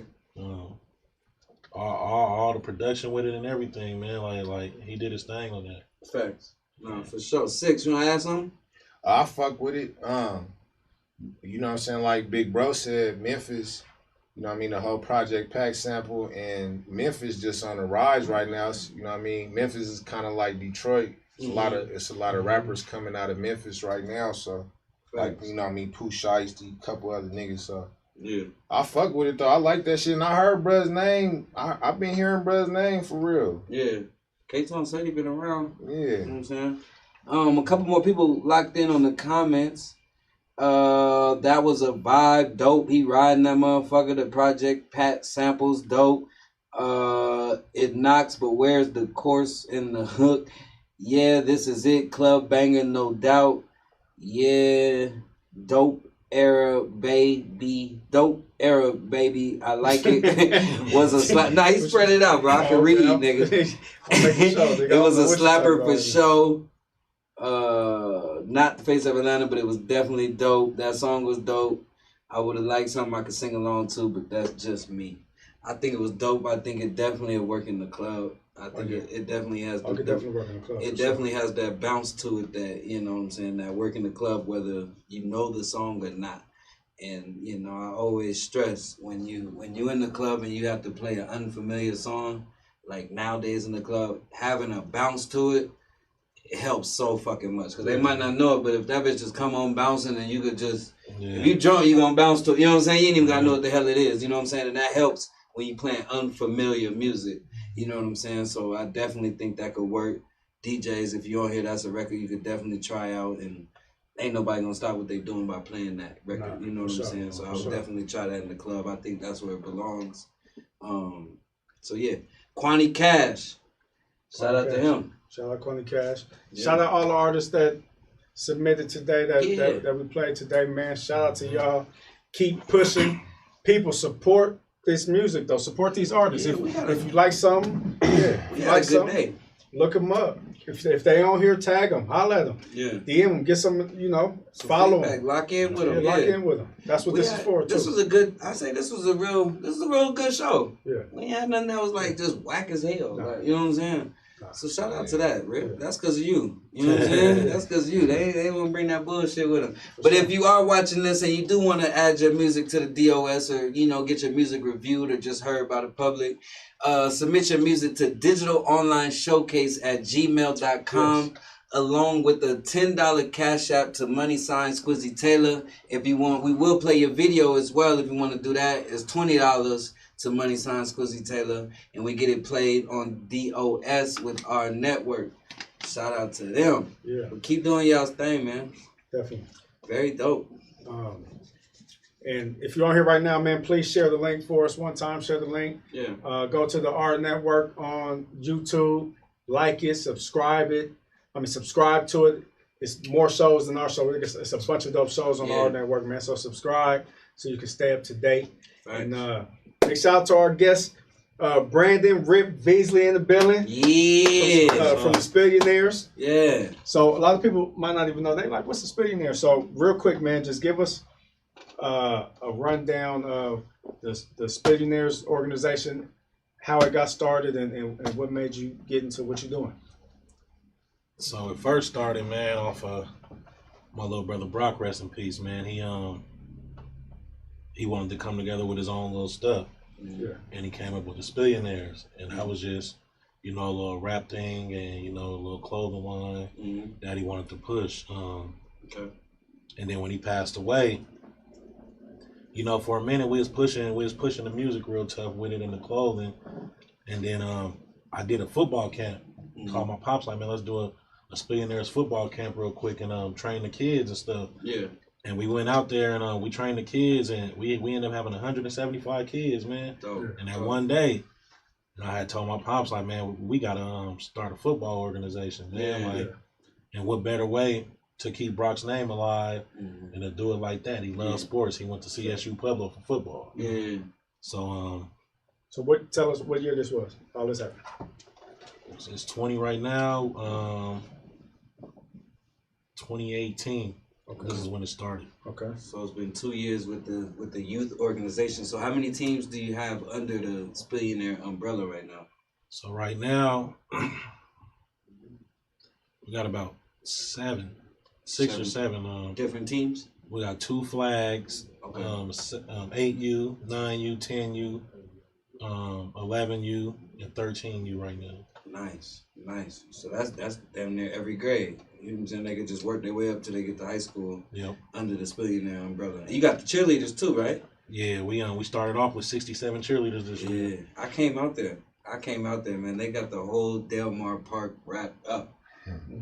All the production with it and everything, man. Like he did his thing on that. Facts. No, for sure. 6, you wanna add something? I fuck with it. You know what I'm saying? Like Big Bro said, Memphis, you know what I mean, the whole Project Pack sample, and Memphis just on the rise right now. You know what I mean? Memphis is kind of like Detroit. It's a lot of rappers coming out of Memphis right now. So, like, you know what I mean, Pooh Shiesty, a couple other niggas. So, yeah, I fuck with it though. I like that shit, and I heard bruh's name. I've been hearing bruh's name for real. Yeah. KTONE said he been around. Yeah. You know what I'm saying? A couple more people locked in on the comments. That was a vibe, dope. He riding that motherfucker. The Project Pat samples, dope. It knocks, but where's the chorus and the hook? Yeah, this is it. Club banger, no doubt. Yeah, dope era baby. Dope era baby. I like it. Was a slap. Nah, he spread it out, bro. I can read, nigga. It was a slapper for show. Not the face of Atlanta, but it was definitely dope. That song was dope. I would have liked something I could sing along to, but that's just me. I think it was dope. I think it definitely would work in the club. I think it definitely has. It definitely work in the club. It definitely has that bounce to it that, you know what I'm saying, that work in the club whether you know the song or not. And, you know, I always stress when you in the club and you have to play an unfamiliar song, like nowadays in the club, having a bounce to it, it helps so fucking much. Because they might not know it, but if that bitch just come on bouncing and you could just, if you drunk, you going to bounce to it. You know what I'm saying? You ain't even got to know what the hell it is. You know what I'm saying? And that helps when you playing unfamiliar music. You know what I'm saying? So I definitely think that could work. DJs, if you don't hear that's a record you could definitely try out, and ain't nobody gonna stop what they doing by playing that record. You know what I'm saying? So I would definitely try that in the club. I think that's where it belongs. So yeah, Kwani Cash. Shout out to him. Shout out Kwani Cash. Yeah. Shout out all the artists that submitted today that we played today, man. Shout out to y'all. Keep pushing. People support this music though. Support these artists. Yeah, if you like something, if you like something, look them up. If they on here, tag them, holla at them. Yeah. DM them, get some, follow them. Lock in with them. Lock in with them. That's what this is for, too. This was a good, this was a real good show. Yeah. We ain't had nothing that was like just whack as hell. Like, you know what I'm saying? So shout out to that, Rick. That's because of you. You know what I'm saying? That's because of you. They won't bring that bullshit with them. But if you are watching this and you do want to add your music to the DOS or, get your music reviewed or just heard by the public, submit your music to digitalonlineshowcase@gmail.com along with a $10 cash app to $SQUIZZY Taylor. If you want, we will play your video as well. If you want to do that, it's $20 to $SQUIZZY Taylor, and we get it played on DOS with our network. Shout out to them. Yeah. But keep doing y'all's thing, man. Definitely. Very dope. And if you're on here right now, man, please share the link for us one time. Share the link. Yeah. Go to the AHRR Network on YouTube. Like it, subscribe to it. It's more shows than our show. It's a bunch of dope shows on the AHRR Network, man. So subscribe so you can stay up to date. Thanks. And big shout out to our guest, Brandon Rip Beasley in the building. Yeah. From the Spillionaires. Yeah. So a lot of people might not even know. They like, what's the Spillionaire? So real quick, man, just give us a rundown of the Spillionaires organization, how it got started, and what made you get into what you're doing. So it first started, man, off of my little brother Brock, rest in peace, man. He wanted to come together with his own little stuff. Yeah. And he came up with the Spillionaires. And that was just, a little rap thing and, a little clothing line that he wanted to push. Okay. And then when he passed away, for a minute we was pushing the music real tough with it and the clothing. And then I did a football camp. Called my pops, like, man, let's do a Spillionaires football camp real quick and train the kids and stuff. Yeah. And we went out there and we trained the kids, and we ended up having 175 kids, man. Dope. And that one day, I had told my pops, like, man, we gotta start a football organization, man. And what better way to keep Brock's name alive and to do it like that? He loves sports. He went to CSU Pueblo for football. Yeah. So tell us what year this was. All this happened. It's 20 right now. 2018. Okay. This is when it started. Okay. So it's been 2 years with the youth organization. So how many teams do you have under the Spillionaire umbrella right now? So right now, we got about six or seven different teams. We got 2 flags. Okay. 8U, 9U, 10U, 11U, and 13U right now. Nice. So that's damn near every grade. You know what I'm saying? They could just work their way up till they get to high school. Yep. Under the Spillionaire umbrella. And you got the cheerleaders too, right? Yeah, we started off with 67 cheerleaders this year. Yeah, I came out there, man. They got the whole Delmar Park wrapped up.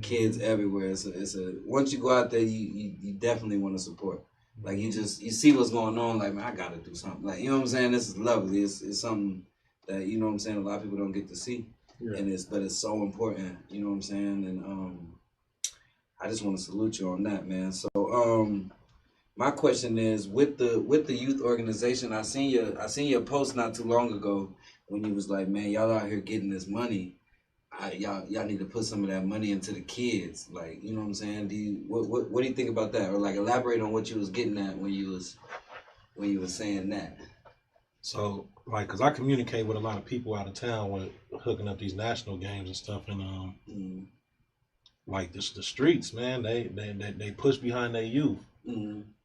Kids everywhere. It's a once you go out there, you definitely want to support. Like you see what's going on. Like, man, I gotta do something. Like, you know what I'm saying? This is lovely. It's something that, you know what I'm saying, a lot of people don't get to see. Yeah. But it's so important. You know what I'm saying? And I just want to salute you on that, man. So my question is, with the youth organization, I seen your post not too long ago when you was like, man, y'all out here getting this money. Y'all need to put some of that money into the kids. Like, you know what I'm saying? What do you think about that? Or like elaborate on what you was getting at when you was saying that. So, like, cause I communicate with a lot of people out of town with hooking up these national games and stuff, and like the streets, man, they push behind their youth.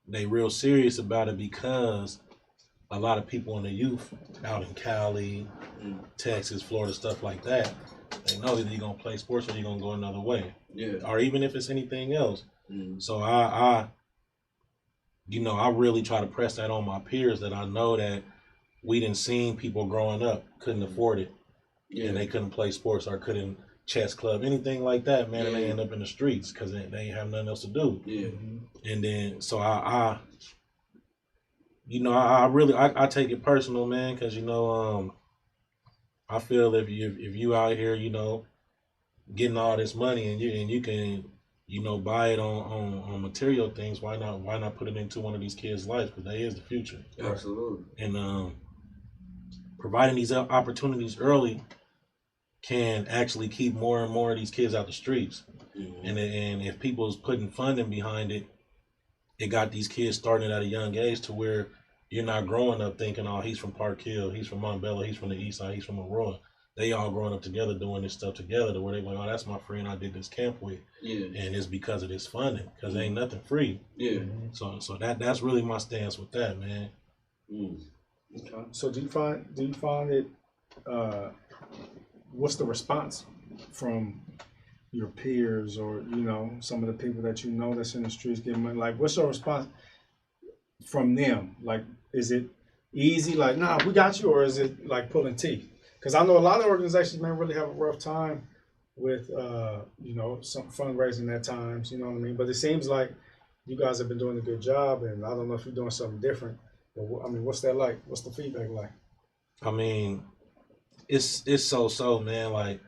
They real serious about it because a lot of people in the youth out in Cali, Texas, Florida, stuff like that, they know that you're gonna play sports or you're gonna go another way. Yeah. Or even if it's anything else. So I really try to press that on my peers, that I know that we didn't seen people growing up couldn't afford it, and they couldn't play sports or couldn't chess club, anything like that, man, and they end up in the streets because they ain't have nothing else to do. Yeah. And then so I take it personal, man, because I feel if you out here, getting all this money and you can buy it on material things, why not put it into one of these kids' life, because they is the future. Absolutely. And providing these opportunities early can actually keep more and more of these kids out the streets. And if people's putting funding behind it, it got these kids starting at a young age to where you're not growing up thinking, oh, he's from Park Hill, he's from Montbello, he's from the East Side, he's from Aurora. They all growing up together doing this stuff together, to where they're like, oh, that's my friend I did this camp with. Yeah. And it's because of this funding, because ain't nothing free. Yeah. So that's really my stance with that, man. Okay. So do you find it, what's the response from your peers or, some of the people that that's in the streets getting money? Like, what's your response from them? Like, is it easy, like, nah, we got you, or is it like pulling teeth? Because I know a lot of organizations, man, really have a rough time with, some fundraising at times, you know what I mean? But it seems like you guys have been doing a good job, and I don't know if you're doing something different I mean, what's that like? What's the feedback like? I mean, it's so, man. Like,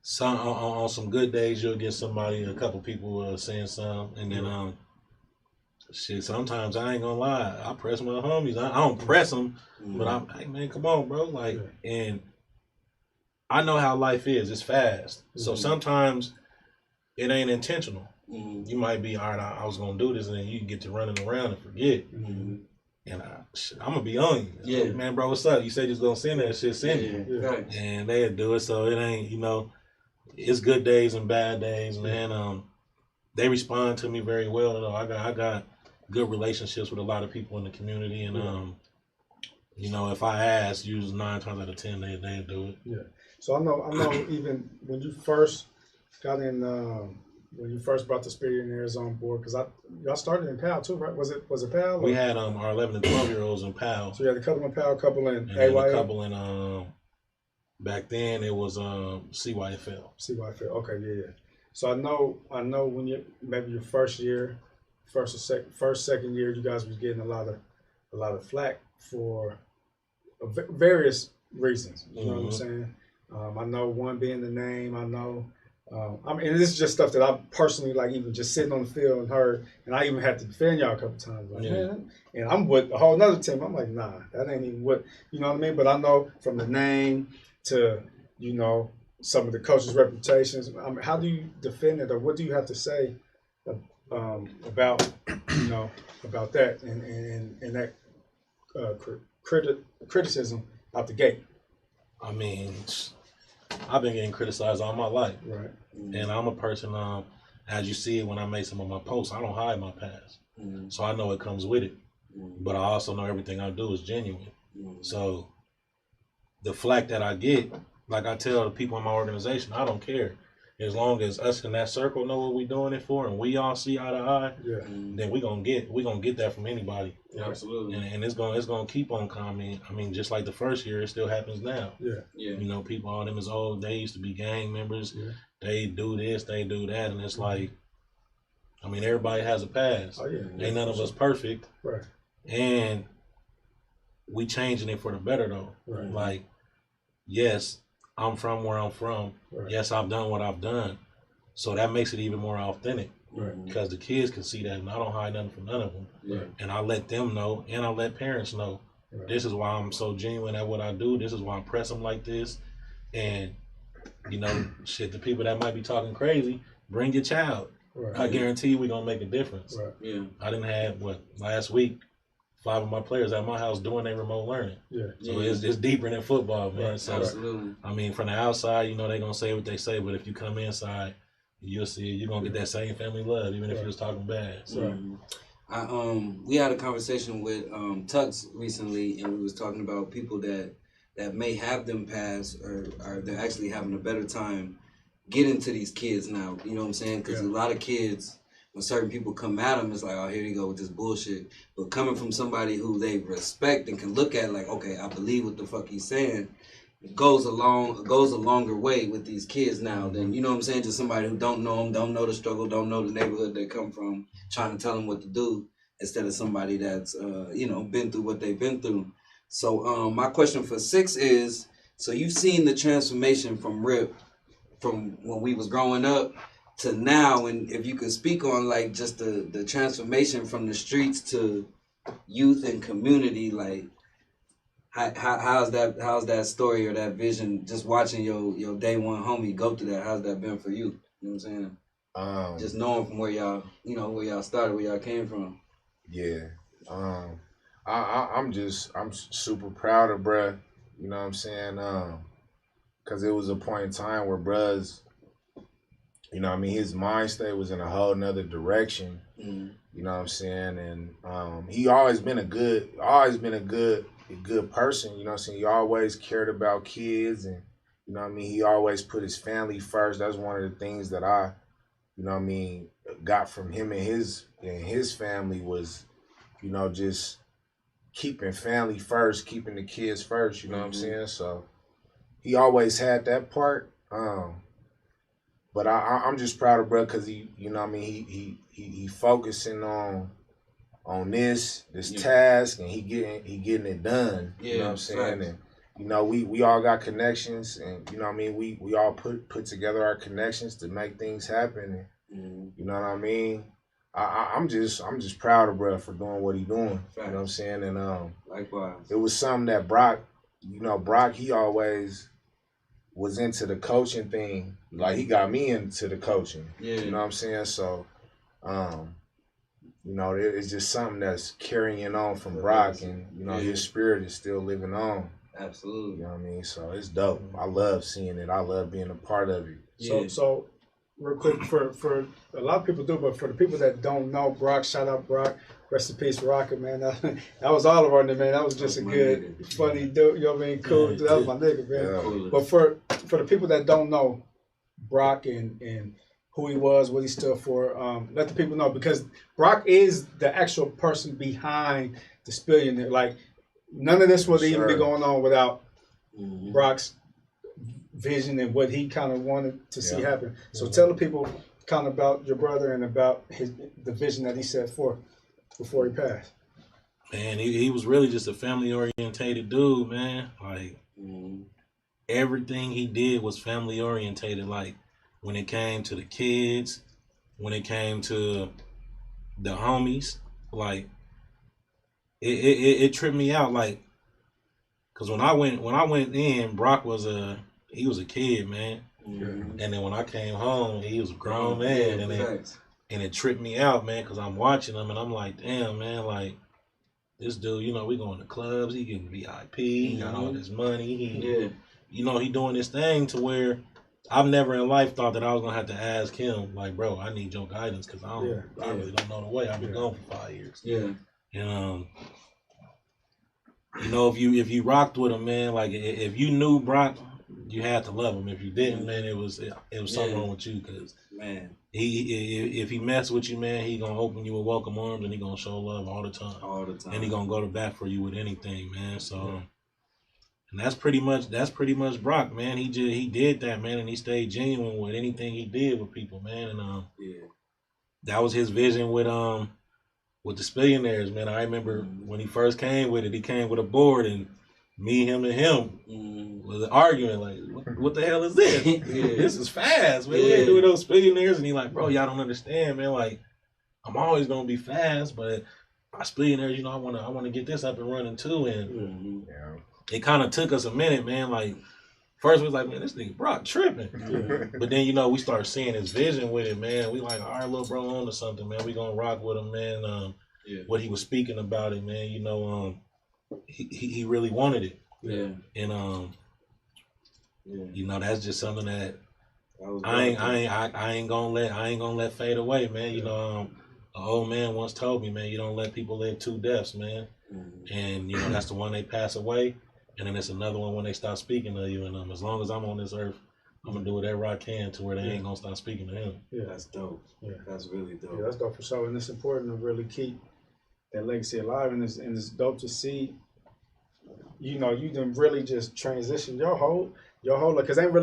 some on some good days you'll get somebody, a couple people saying something, and then shit. Sometimes I ain't gonna lie, I press my homies. I don't press them, but I'm hey man, come on, bro. Like, and I know how life is. It's fast, so sometimes it ain't intentional. You might be all right. I was gonna do this, and then you get to running around and forget. And I'm gonna be on you. Yeah, man, bro, what's up? You said you was gonna send that shit, send it. And they'll do it. So it ain't, it's good days and bad days, man. They respond to me very well. Though I got good relationships with a lot of people in the community, and if I ask, usually 9 times out of 10 they do it. Yeah. So I know even when you first got in. When you first brought the Spirit in Arizona on board, because y'all started in PAL too, right? Was it PAL? We had our 11 and 12-year-olds in PAL. So you had a couple in PAL, a couple in and AYA? A couple in, back then it was CYFL. CYFL, okay, yeah. So I know when maybe your first year, second year, you guys was getting a lot of flack for various reasons. You know what I'm saying? I know one being the name. I know. And this is just stuff that I personally like, even just sitting on the field and heard, and I even had to defend y'all a couple times. Like, man, and I'm with a whole nother team. I'm like, nah, that ain't even what, you know what I mean? But I know from the name to, some of the coaches' reputations. I mean, how do you defend it, or what do you have to say about that and that criticism out the gate? I mean, I've been getting criticized all my life. Right. And I'm a person, as you see it when I make some of my posts, I don't hide my past. So I know it comes with it. But I also know everything I do is genuine. So the flack that I get, like I tell the people in my organization, I don't care. As long as us in that circle know what we're doing it for, and we all see eye to eye, then we gonna get that from anybody. Yeah, absolutely. And it's gonna keep on coming. I mean, just like the first year, it still happens now. Yeah. People, all them is old. They used to be gang members. Yeah. They do this, they do that, and it's like, I mean, everybody has a past. Ain't none of us perfect. Right. And we changing it for the better though. Right. Like, yes, I'm from where I'm from. Right. Yes, I've done what I've done. So that makes it even more authentic. Right. Because the kids can see that, and I don't hide nothing from none of them. Right. And I let them know, and I let parents know. Right. This is why I'm so genuine at what I do. This is why I press them like this. And, the people that might be talking crazy, bring your child. Right. I guarantee you we're going to make a difference. Right. Yeah. I didn't have, last week, 5 of my players at my house doing their remote learning. Yeah. So it's deeper than football, man. Right. So, absolutely. I mean, from the outside, they're going to say what they say, but if you come inside, you'll see you're going to get that same family love, even if you was talking bad. So. We had a conversation with Tux recently, and we was talking about people that may have them pass or they're actually having a better time getting to these kids now. You know what I'm saying? Because a lot of kids, when certain people come at them, it's like, oh, here you go with this bullshit. But coming from somebody who they respect and can look at like, okay, I believe what the fuck he's saying, it goes a longer way with these kids now than, you know what I'm saying, just somebody who don't know them, don't know the struggle, don't know the neighborhood they come from, trying to tell them what to do, instead of somebody that's, been through what they've been through. So my question for Six is, so you've seen the transformation from Rip, from when we was growing up to now, and if you could speak on like just the transformation from the streets to youth and community, like how's that story or that vision, just watching your day one homie go through that, how's that been for you? You know what I'm saying? Just knowing from where y'all, where y'all started, where y'all came from. Yeah. I'm super proud of bruh. You know what I'm saying? Cause it was a point in time where bruh's, his mind state was in a whole nother direction. You know what I'm saying? And he always been a good person, you know what I'm saying? He always cared about kids, and he always put his family first. That's one of the things that I, got from him and his family was, just keeping family first, keeping the kids first, you know what I'm saying? So he always had that part. But I'm just proud of bro because he focusing on on this task, and he getting it done. You know what I'm saying? And you know, we all got connections, and you know what I mean, we all put together our connections to make things happen. And, you know what I mean? I'm just proud of bruh for doing what he doing. You know what I'm saying? And likewise, it was something that Brock, he always was into the coaching thing. Like, he got me into the coaching. You know what I'm saying? So, you know, it's just something that's carrying on from Brock, and you know, his spirit is still living on. Absolutely. You know what I mean? So it's dope. I love seeing it. I love being a part of it. So real quick, for a lot of people do, but for the people that don't know Brock, shout out Brock. Rest in peace, Rocket, man. That was all of our nigga, man. That was just a good, funny dude. You know what I mean? Cool. Yeah, that was my nigga, man. Yeah. Cool. But for the people that don't know Brock and who he was, what he stood for, let the people know, because Brock is the actual person behind the Spillionaire. Like, none of this would even be going on without Brock's vision and what he kind of wanted to see happen. So tell the people kind of about your brother and about the vision that he set forth before he passed. Man, he was really just a family orientated dude, man. Like, everything he did was family orientated. Like, when it came to the kids, when it came to the homies, like, it tripped me out, like, cause when I went in, Brock was a kid, man. And then when I came home, he was a grown man, and it tripped me out, man, cause I'm watching him and I'm like, damn, man, like, this dude, you know, we going to clubs, he getting VIP, he got all this money, you know, he doing this thing to where I've never in life thought that I was gonna have to ask him, like, bro, I need your guidance, cause I really don't know the way. I've been gone for 5 years. And you know, if you rocked with him, man, like, if you knew Brock, you had to love him. If you didn't, man, it was something wrong with you, cause man, if he mess with you, man, he gonna open you with welcome arms, and he gonna show love all the time, and he gonna go to bat for you with anything, man. So, and that's pretty much Brock, man. He did that, man, and he stayed genuine with anything he did with people, man. And that was his vision with the Spillionaires, man. I remember when he first came with it, he came with a board, and him was arguing, like, what the hell is this? This is fast, man. We ain't doing those Spillionaires. And he like, bro, y'all don't understand, man. Like, I'm always gonna be fast, but my Spillionaires, you know, I wanna get this up and running too. And it kind of took us a minute, man. Like, first we was like, man, this nigga Brock tripping. But then, you know, we start seeing his vision with it, man. We like, all right, little bro, on to something, man. We gonna rock with him, man. What he was speaking about it, man. You know, he really wanted it. And you know, that's just something that I ain't gonna let fade away, man. You know, an old man once told me, man, you don't let people live two deaths, man. And you know, that's the one they pass away, and then it's another one when they stop speaking to you. And as long as I'm on this earth, I'm gonna do whatever I can to where they ain't gonna stop speaking to him. That's dope. That's really dope. That's dope for sure, and it's important to really keep that legacy alive, and it's dope to see. You know, you done really just transition your whole life, because ain't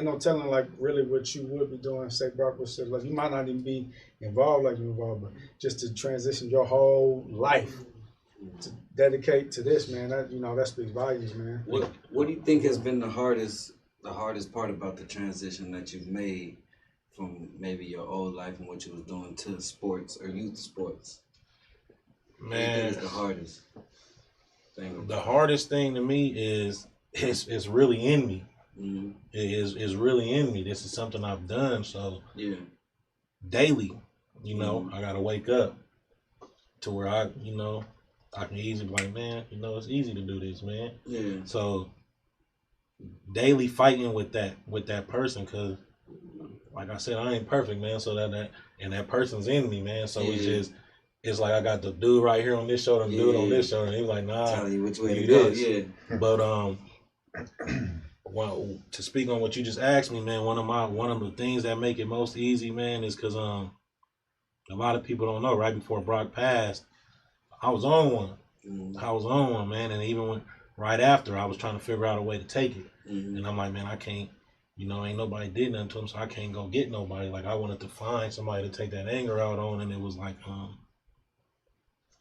no telling, like, really what you would be doing. Say Brock was like, you might not even be involved like you're involved, but just to transition your whole life to dedicate to this, man. That, you know, that speaks volumes, man. What do you think has been the hardest part about the transition that you've made from maybe your old life and what you was doing to sports or youth sports? Man, what do you think is the hardest thing? The hardest thing to me is it's really in me. It's really in me. This is something I've done. So daily, you know, I gotta wake up to where I can easily be like, man, you know, it's easy to do this, man. So daily fighting with that person, cause like I said, I ain't perfect, man. So that person's in me, man. So it's like I got the dude right here on this shoulder and the dude on this shoulder, and he's like, nah, tell you which way to go. But to speak on what you just asked me, man, one of the things that make it most easy, man, is because a lot of people don't know. Right before Brock passed, I was on one. Man, and even right after, I was trying to figure out a way to take it, and I'm like, man, I can't. You know, ain't nobody did nothing to him, so I can't go get nobody. Like, I wanted to find somebody to take that anger out on, and it was like,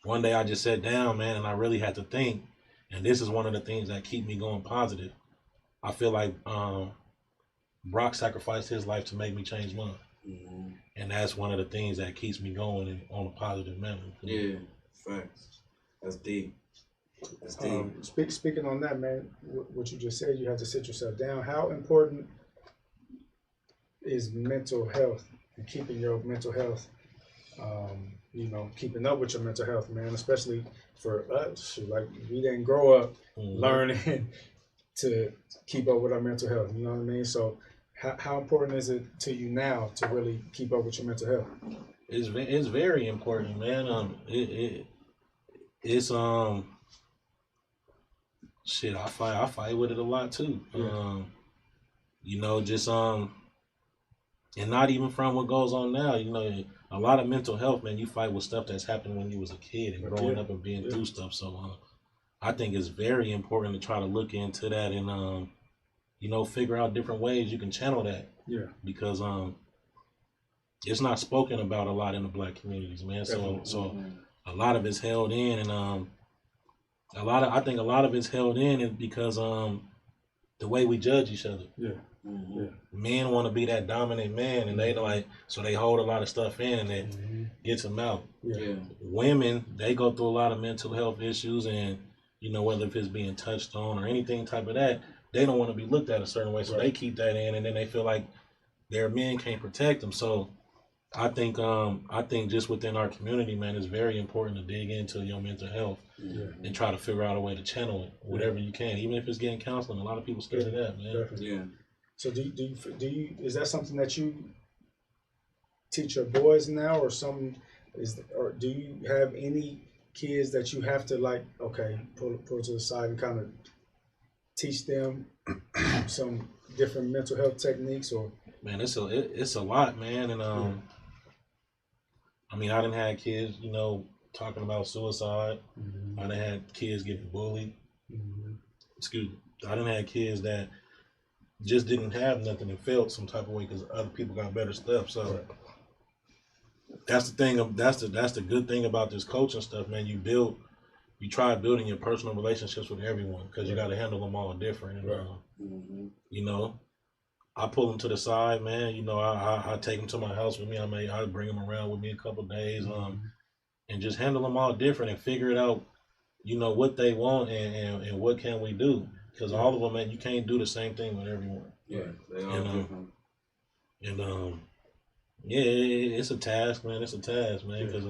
one day I just sat down, man, and I really had to think. And this is one of the things that keep me going positive. I feel like Brock sacrificed his life to make me change mine. Mm-hmm. And that's one of the things that keeps me going on a positive manner. Yeah, facts. That's deep. That's deep. Speaking on that, man, what you just said, you have to sit yourself down. How important is mental health and keeping your mental health, keeping up with your mental health, man, especially for us. Like, we didn't grow up learning to keep up with our mental health, you know what I mean? So how important is it to you now to really keep up with your mental health? It's very important, man. It's shit, I fight with it a lot too. Yeah. And not even from what goes on now, a lot of mental health, man, you fight with stuff that's happened when you was a kid and growing up and being through stuff. So I think it's very important to try to look into that and figure out different ways you can channel that. Yeah. Because it's not spoken about a lot in the Black communities, man. So a lot of it's held in, and I think a lot of it's held in because the way we judge each other. Yeah. Mm-hmm. Yeah. Men want to be that dominant man, and they so they hold a lot of stuff in, and it gets them out. Yeah. Women, they go through a lot of mental health issues, and whether if it's being touched on or anything type of that, they don't want to be looked at a certain way, so they keep that in, and then they feel like their men can't protect them. So I think just within our community, man, it's very important to dig into your mental health and try to figure out a way to channel it, whatever you can, even if it's getting counseling. A lot of people scared of that, man. Definitely. Yeah. So do you is that something that you teach your boys now, or do you have any kids that you have to pull to the side and kind of teach them some different mental health techniques? Or man, it's a lot, man, and I mean, I done had kids, talking about suicide. Mm-hmm. I done had kids getting bullied. Mm-hmm. Excuse me. I done had kids that just didn't have nothing and felt some type of way because other people got better stuff. So that's the thing. That's the good thing about this coaching stuff, man. You try building your personal relationships with everyone because you got to handle them all different. And, I pull them to the side, man. I take them to my house with me. I bring them around with me a couple of days, and just handle them all different and figure it out. What they want and what can we do? Because all of them, man, you can't do the same thing with everyone. Yeah, they all different. It's a task, man. It's a task, man. Because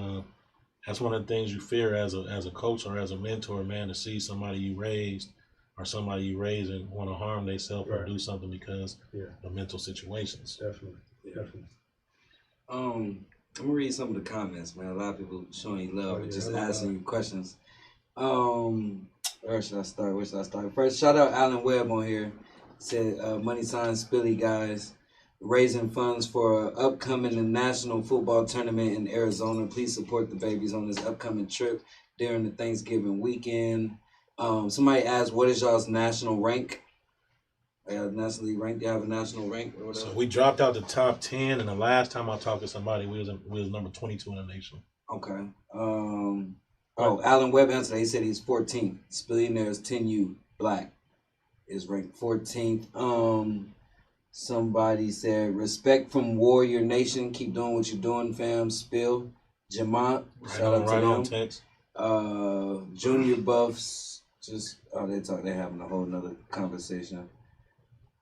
that's one of the things you fear as a coach or as a mentor, man, to see somebody you raised or somebody you raise and want to harm themselves or do something because of mental situations. Definitely. Definitely. I'm gonna read some of the comments, man. A lot of people showing you love and just asking you questions. Where should I start? First, shout out Alan Webb on here. Said money sign Spilly guys raising funds for an upcoming national football tournament in Arizona. Please support the babies on this upcoming trip during the Thanksgiving weekend. Somebody asked, what is y'all's national rank? Nationally ranked? Do you have a national rank or whatever? So we dropped out the top 10, and the last time I talked to somebody, we was number 22 in the nation. Okay. Alan Webb answered. He said he's 14th. Spillionaire's 10U Black is ranked 14th. Somebody said respect from Warrior Nation. Keep doing what you're doing, fam. Spill. Jamont. Shout out to them. Text. Junior Buffs. They're having a whole nother conversation.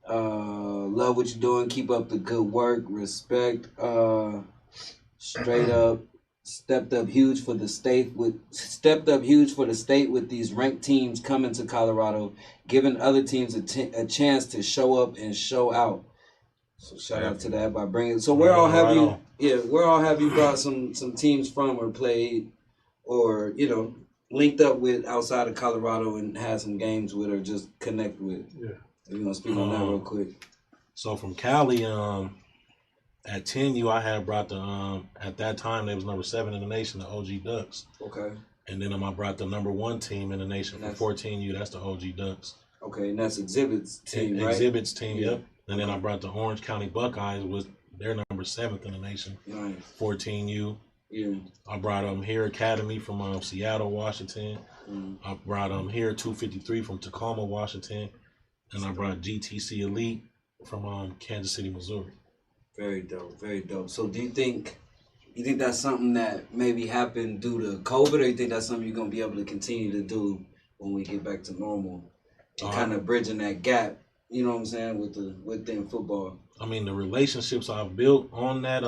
Love what you're doing. Keep up the good work. Respect. Straight up. Stepped up huge for the state with these ranked teams coming to Colorado, giving other teams a chance to show up and show out. So shout out to that by bringing. So where all have you brought some teams from or played or linked up with outside of Colorado and had some games with or just connect with? Yeah, you want to speak on that real quick? So from Cali, at 10U, I had brought the at that time they was number 7 in the nation, the OG Ducks. Okay. And then I brought the number 1 team in the nation for 14U. That's the OG Ducks. Okay, and that's Exhibit's team, right? Exhibit's team, yep. And then I brought the Orange County Buckeyes, was they're number 7th in the nation. Nice. 14U. Yeah. I brought Here Academy from Seattle, Washington. I brought Here 253 from Tacoma, Washington, and I brought GTC Elite from Kansas City, Missouri. Very dope, very dope. So do you think that's something that maybe happened due to COVID, or you think that's something you're gonna be able to continue to do when we get back to normal, and kind of bridging that gap? You know what I'm saying within football. I mean, the relationships I've built on that.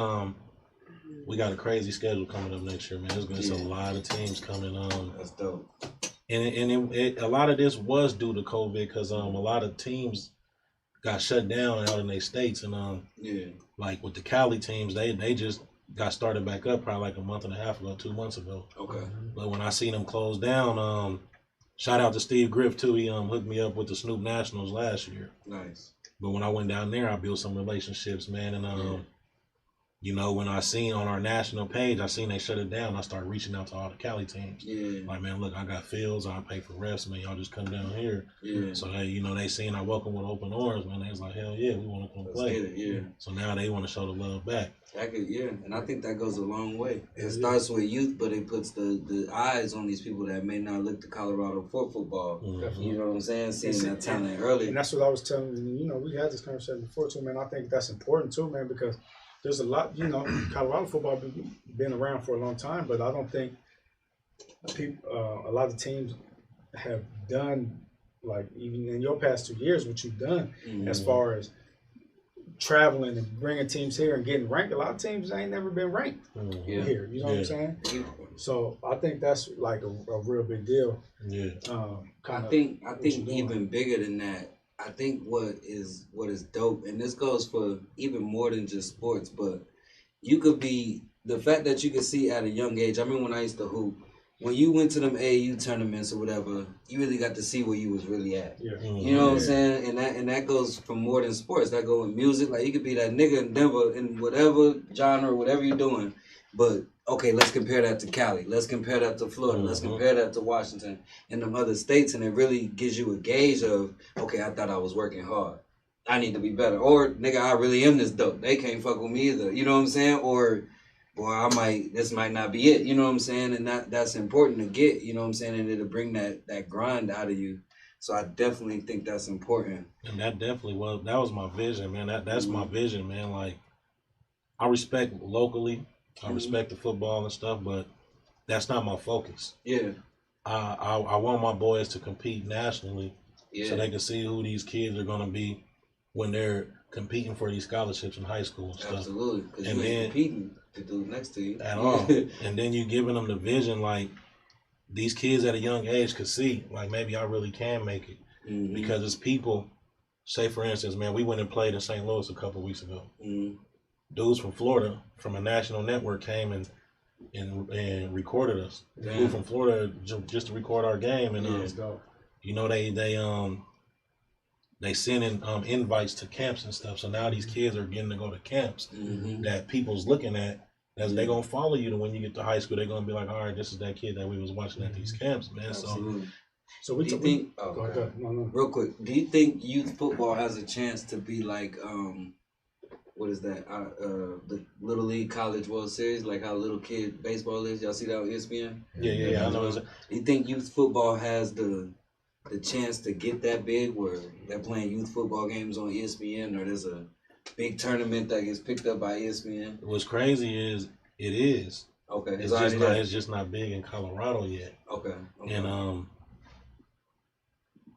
We got a crazy schedule coming up next year, man. There's a lot of teams coming. That's dope. And a lot of this was due to COVID because a lot of teams got shut down out in their states, and like with the Cali teams, they just got started back up probably like a month and a half ago, 2 months ago. Okay. But when I seen them close down, shout out to Steve Griff too. He hooked me up with the Snoop Nationals last year. Nice. But when I went down there, I built some relationships, man, and you know, when I seen on our national page, I seen they shut it down. I started reaching out to all the Cali teams. Yeah. Like, man, look, I got fields. I pay for refs, man. Y'all just come down here. Yeah. So they, they seen I welcome with open arms, man. They was like, hell yeah, we want to come play. Get it, yeah. So now they want to show the love back. And I think that goes a long way. It starts with youth, but it puts the eyes on these people that may not look to Colorado for football. You know what I'm saying? Seeing that talent early. And that's what I was telling you. We had this conversation before too, man. I think that's important too, man, because there's a lot, Colorado football been around for a long time, but I don't think a lot of teams have done, like, even in your past 2 years, what you've done as far as traveling and bringing teams here and getting ranked. A lot of teams ain't never been ranked here. You know what I'm saying? So I think that's like a real big deal. Yeah. I think even bigger than that. I think what is dope, and this goes for even more than just sports, but you could be, the fact that you could see at a young age. I remember when I used to hoop, when you went to them AAU tournaments or whatever, you really got to see where you was really at. Yeah. You know what I'm saying? And that goes for more than sports. That goes with music. Like, you could be that nigga in Denver in whatever genre, whatever you're doing, but okay, let's compare that to Cali. Let's compare that to Florida. Let's compare that to Washington and them other states. And it really gives you a gauge of, okay, I thought I was working hard. I need to be better. Or, nigga, I really am this dope. They can't fuck with me either. You know what I'm saying? Or, boy, this might not be it. You know what I'm saying? And that's important to get, you know what I'm saying? And it'll bring that grind out of you. So I definitely think that's important. And that definitely that was my vision, man. That's my vision, man. Like, I respect locally. I respect the football and stuff, but that's not my focus. Yeah. I want my boys to compete nationally so they can see who these kids are going to be when they're competing for these scholarships in high school and stuff. Absolutely, because you ain't competing to do next to you. At all. And then you giving them the vision, like, these kids at a young age could see, like, maybe I really can make it. Because it's people, say for instance, man, we went and played in St. Louis a couple weeks ago. Dudes from Florida, from a national network, came and recorded us. They flew from Florida just to record our game, and they send in invites to camps and stuff. So now these kids are getting to go to camps that people's looking at. As they gonna follow you to when you get to high school, they're gonna be like, all right, this is that kid that we was watching at these camps, man. Absolutely. So do you think? Real quick, do you think youth football has a chance to be like what is that? The Little League College World Series, like how little kid baseball is. Y'all see that on ESPN? Yeah. I know. Do you think youth football has the chance to get that big, where they're playing youth football games on ESPN, or there's a big tournament that gets picked up by ESPN? What's crazy is it is. Okay. It's just not big in Colorado yet. Okay. And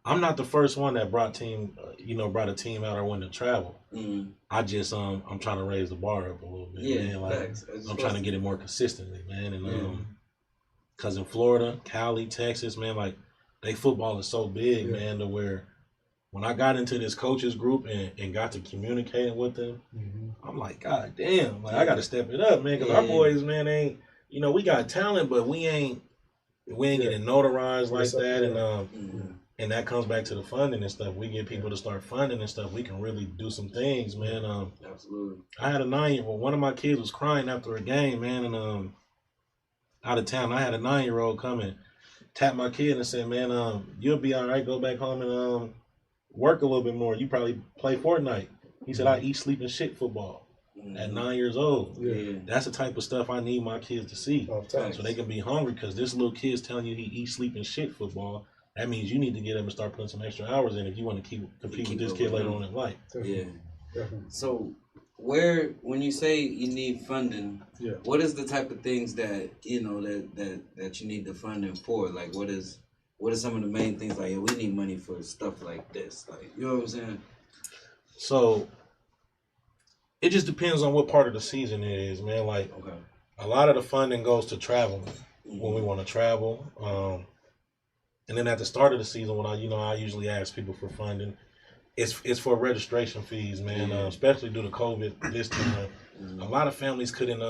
I'm not the first one that brought a team out or went to travel. I just I'm trying to raise the bar up a little bit, man. Like, I'm trying to get it more consistently, man. And cause in Florida, Cali, Texas, man, like, they football is so big, man, to where when I got into this coaches group and got to communicating with them, I'm like, God damn, like, I got to step it up, man, because our boys, man, ain't, we got talent, but we ain't getting notarized like that, and that comes back to the funding and stuff. We get people to start funding and stuff. We can really do some things, man. Absolutely. I had a 9-year-old. One of my kids was crying after a game, man, and out of town. I had a 9-year-old come and tap my kid and say, man, you'll be all right. Go back home and work a little bit more. You probably play Fortnite. He said, I eat, sleep, and shit football. at 9 years old. That's the type of stuff I need my kids to see, so they can be hungry. Because this little kid's telling you he eats, sleep, and shit football. That means you need to get up and start putting some extra hours in if you want to compete with this kid later on in life. Yeah. So, when you say you need funding, what is the type of things that you know that you need the funding for? Like, what are some of the main things? Like, we need money for stuff like this. Like, you know what I'm saying? So it just depends on what part of the season it is, man. Like, a lot of the funding goes to travel when we want to travel. And then at the start of the season, when I usually ask people for funding, it's for registration fees, man. Especially due to COVID this time, a lot of families couldn't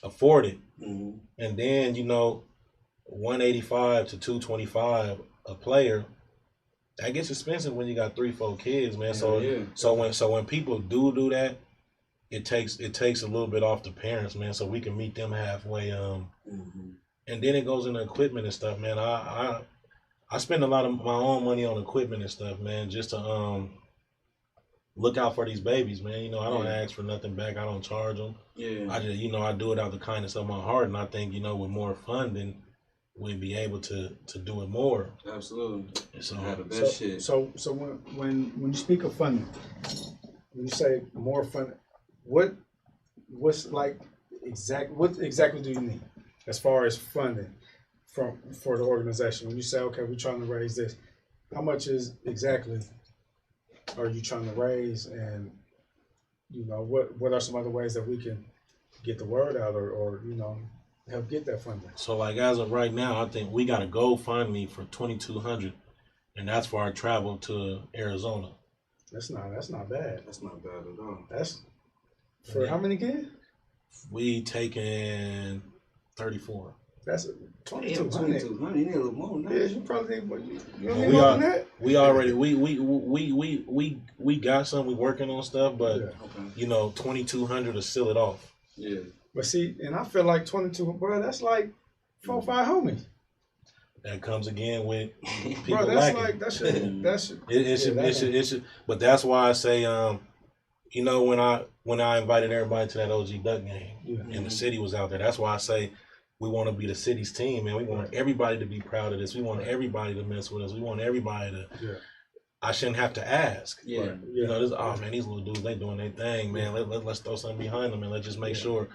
afford it, and then $185 to $225 a player. That gets expensive when you got 3-4 kids, man. So when people do that, it takes a little bit off the parents, man, so we can meet them halfway. And then it goes into equipment and stuff, man. I spend a lot of my own money on equipment and stuff, man, just to look out for these babies, man. I don't ask for nothing back. I don't charge them. I just, I do it out of the kindness of my heart, and I think, with more funding, we'd be able to do it more. Absolutely. So, the best shit. So when you speak of funding, when you say more funding, what exactly do you need as far as funding for the organization? When you say, okay, we're trying to raise this, how much exactly are you trying to raise, and what are some other ways that we can get the word out or help get that funding? So, like, as of right now, I think we got a GoFundMe for $2,200, and that's for our travel to Arizona. That's not bad. That's not bad at all. That's for how many kids? We taking 34. That's 2,200. You need a little more than that. Yeah, you probably need more than that. We already we got some. We working on stuff, but 2,200 to seal it off. Yeah. But see, and I feel like 22, bro. That's like 4 or 5 homies. That comes again with people bro, that's lacking. like that should. It should. But that's why I say, when I invited everybody to that OG Duck game, and the city was out there. That's why I say we want to be the city's team, man. We want everybody to be proud of this. We want everybody to mess with us. We want everybody to. Yeah. I shouldn't have to ask. Yeah. Man, these little dudes, they doing their thing, man. Let's throw something behind them and let's just make sure.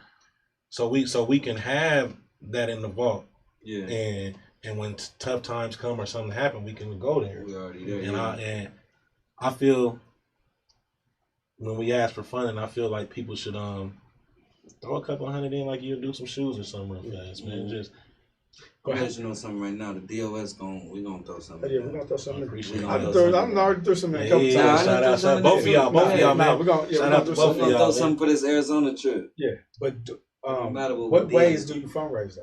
So we can have that in the vault. Yeah. And when tough times come or something happen, we can go there. We already there. And I feel when we ask for funding, I feel like people should throw a couple $100 in, like you'll do some shoes or something real fast, man. Just go ahead. You know something right now. The DOS we gonna throw something. Yeah, we're gonna throw something. I'm already threw something a couple times. Shout out both of y'all, man. We're gonna throw something for this Arizona trip. Yeah, but what ways do you fundraise though?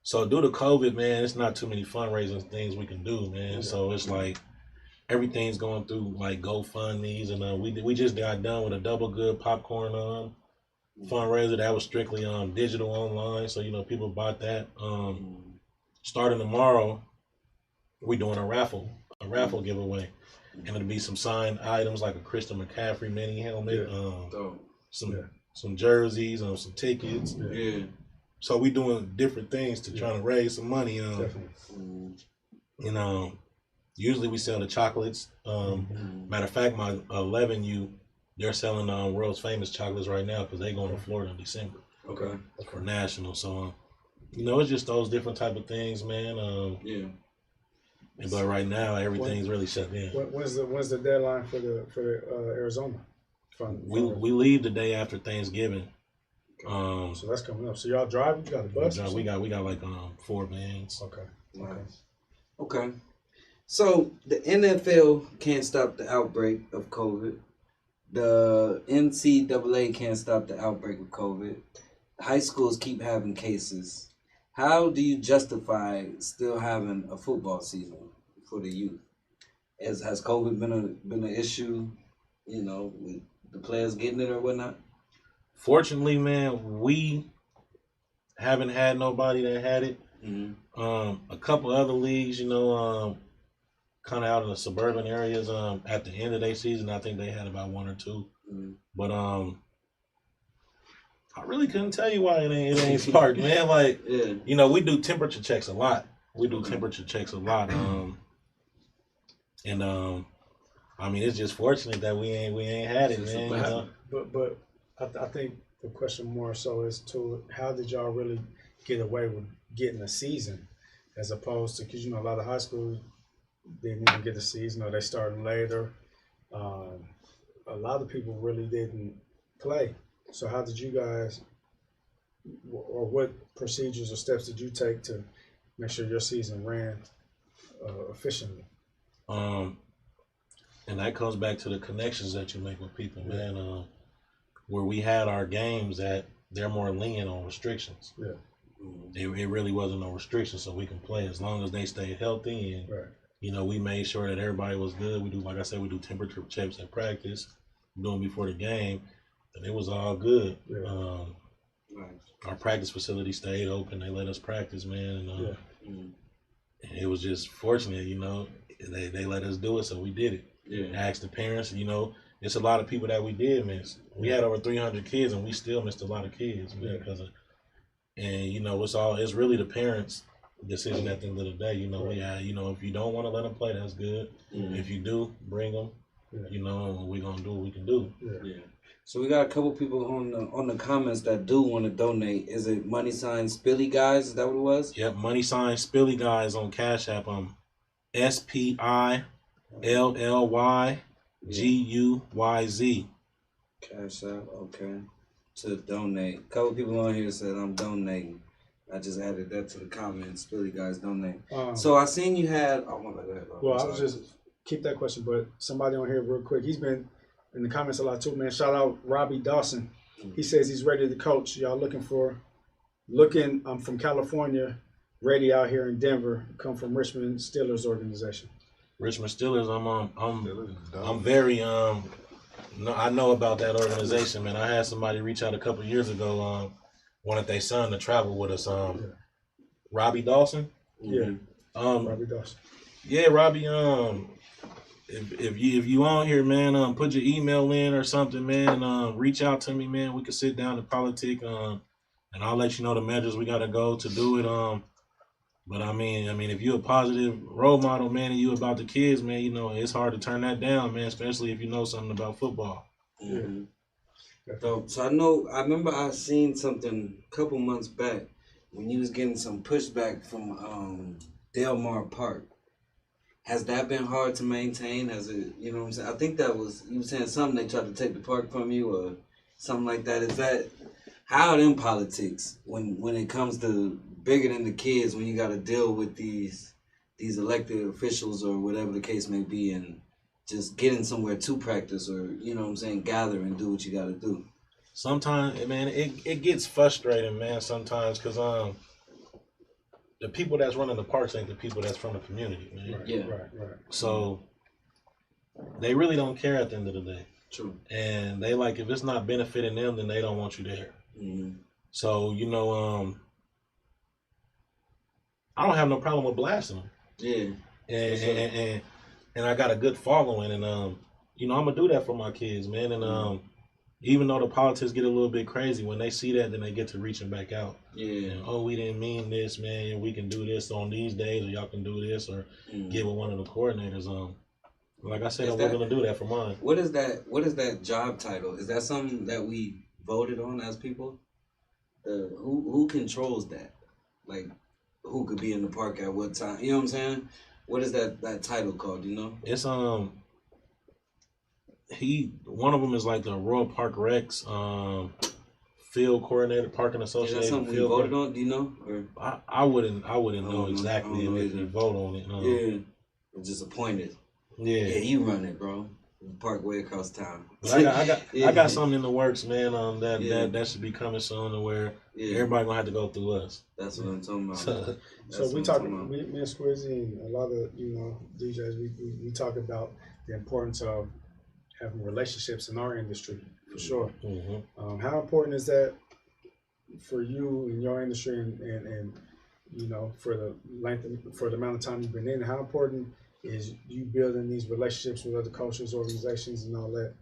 So due to COVID, man, it's not too many fundraising things we can do, man. So it's like everything's going through like GoFundMe's, and we just got done with a Double Good popcorn fundraiser that was strictly digital online. So people bought that. Starting tomorrow, we're doing a raffle giveaway, and it'll be some signed items like a Christian McCaffrey mini helmet, some jerseys, some tickets. Yeah. So we doing different things to try to raise some money. Usually we sell the chocolates. Matter of fact, my 11U, they're selling world's famous chocolates right now because they're going to Florida in December. Okay. For national. So, it's just those different type of things, man. But right now everything's really shut down. When's the deadline for the Arizona fund? We leave the day after Thanksgiving. So that's coming up. So y'all driving? You got a bus? We got like 4 vans. Okay. So the NFL can't stop the outbreak of COVID. The NCAA can't stop the outbreak of COVID. High schools keep having cases. How do you justify still having a football season for the youth? Has COVID been an issue? With the players getting it or whatnot? Fortunately, man, we haven't had nobody that had it. A couple other leagues, kind of out in the suburban areas, at the end of their season, I think they had about 1 or 2. But I really couldn't tell you why it ain't sparked, man. Like, you know, we do temperature checks a lot. I mean, it's just fortunate that we ain't had it, man. You know? But I think the question more so is to how did y'all really get away with getting a season, as opposed to, because you know a lot of high schools didn't even get a season or they started later. A lot of people really didn't play. So how did you guys, or what procedures or steps did you take to make sure your season ran efficiently? And that comes back to the connections that you make with people, man. Where we had our games at, they're more lenient on restrictions. Yeah. It really wasn't no restrictions, so we can play as long as they stay healthy. And, you know, we made sure that everybody was good. We do, like I said, we do temperature checks at practice, doing before the game, and it was all good. Yeah. Our practice facility stayed open. They let us practice, man. And, it was just fortunate, you know. They let us do it, so we did it. Yeah. Asked the parents, you know, it's a lot of people that we did miss. We had over 300 kids, and we still missed a lot of kids, man, because of. And you know, it's really the parents' decision at the end of the day. You know, you know, if you don't want to let them play, that's good. If you do, bring them. You know, we're gonna do what we can do. Yeah. So we got a couple people on the comments that do want to donate. Is it money sign Spilly Guys? Is that what it was? Yep, money sign Spilly Guys on Cash App. SPILLYGUYZ. Cash App, okay. To donate. A couple people on here said I'm donating. I just added that to the comments. Spilly Guys donate. So I seen you had. Oh my God, go ahead, bro. Well, I was just keep that question, but somebody on here real quick. He's been in the comments a lot too, man. Shout out Robbie Dawson. He says he's ready to coach. Y'all looking? I'm from California, ready out here in Denver. Come from Richmond Steelers organization. Richmond Steelers. I'm very I know about that organization, man. I had somebody reach out a couple of years ago. Wanted their son to travel with us. Robbie Dawson. Yeah. Robbie Dawson. Yeah, Robbie. If you on here, man, put your email in or something, man. Reach out to me, man. We can sit down and politic. And I'll let you know the measures we gotta go to do it. But I mean, if you're a positive role model, man, and you about the kids, man, you know, it's hard to turn that down, man, especially if you know something about football. So I remember I seen something a couple months back when you was getting some pushback from Delmar Park. Has that been hard to maintain? Has it, you know what I'm saying? I think that was, you were saying something, they tried to take the park from you or something like that. Is that, how in politics, when it comes to bigger than the kids, when you got to deal with these elected officials or whatever the case may be, and just getting somewhere to practice or, you know what I'm saying, gather and do what you got to do? Sometimes, man, it gets frustrating, man, sometimes, because the people that's running the parks ain't the people that's from the community, man. Right. So they really don't care at the end of the day. True. And they like, if it's not benefiting them, then they don't want you there. So, you know, I don't have no problem with blasting them. Yeah. And I got a good following, and you know, I'm gonna do that for my kids, man. And even though the politics get a little bit crazy, when they see that, then they get to reaching back out. Yeah. And, oh, we didn't mean this, man. We can do this on these days, or y'all can do this, or get with one of the coordinators. Like I said, we're gonna do that for mine. What is that job title? Is that something that we voted on as people? Who controls that? Like, who could be in the park at what time? You know what I'm saying? What is that title called? Do you know? It's one of them is like the Royal Park Recs field coordinator, parking association. Is that something we voted on? Do you know? Or I wouldn't know exactly if you vote on it. Yeah, it's just appointed. Yeah, you run it, bro. Parkway across town. But I got something in the works, man. That should be coming soon, to where everybody gonna have to go through us. That's what I'm talking about. So we talk, me and Squizzy and a lot of DJs. We talk about the importance of having relationships in our industry, for sure. How important is that for you in your industry, and you know, for the amount of time you've been in? How important is you building these relationships with other coaches, organizations, and all that,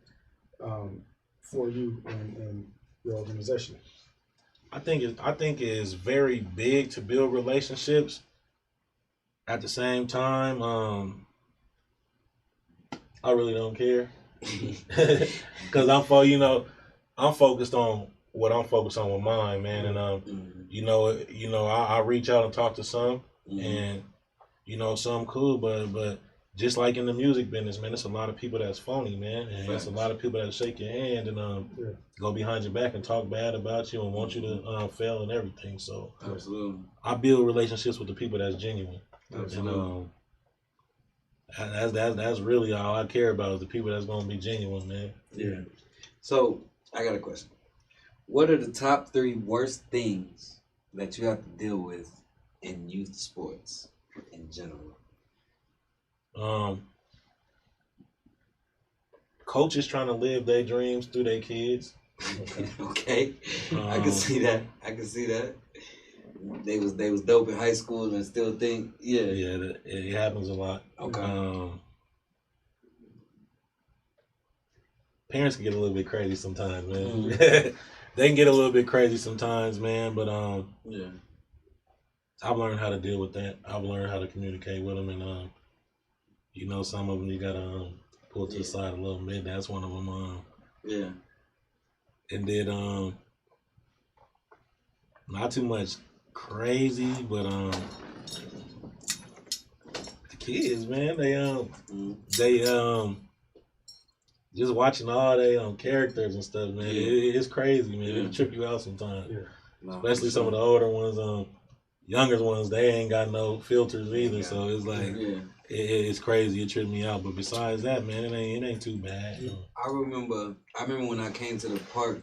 for you and your organization? I think it is very big to build relationships. At the same time, I really don't care because I'm focused on what I'm focused on with mine, man. And I reach out and talk to some, and some cool, but just like in the music business, man, it's a lot of people that's phony, man, and it's a lot of people that shake your hand and go behind your back and talk bad about you and want you to fail and everything. So absolutely, I build relationships with the people that's genuine. Absolutely. And that's really all I care about is the people that's gonna be genuine, man. Yeah. So I got a question. What are the top 3 worst things that you have to deal with in youth sports in general? Coaches trying to live their dreams through their kids. Okay. I can see that. They was dope in high school and still think, it happens a lot. Okay. Parents can get a little bit crazy sometimes, man. They can get a little bit crazy sometimes, man. But I've learned how to deal with that. I've learned how to communicate with them, and some of them you gotta pull to the side a little bit. That's one of them. And then not too much crazy, but the kids, man, they just watching all they characters and stuff, man. It's crazy, man. It'll trip you out sometimes. Especially some of the older ones, younger ones, they ain't got no filters either. So it's like it's crazy. It tripped me out. But besides that, man, it ain't too bad. I remember when I came to the park,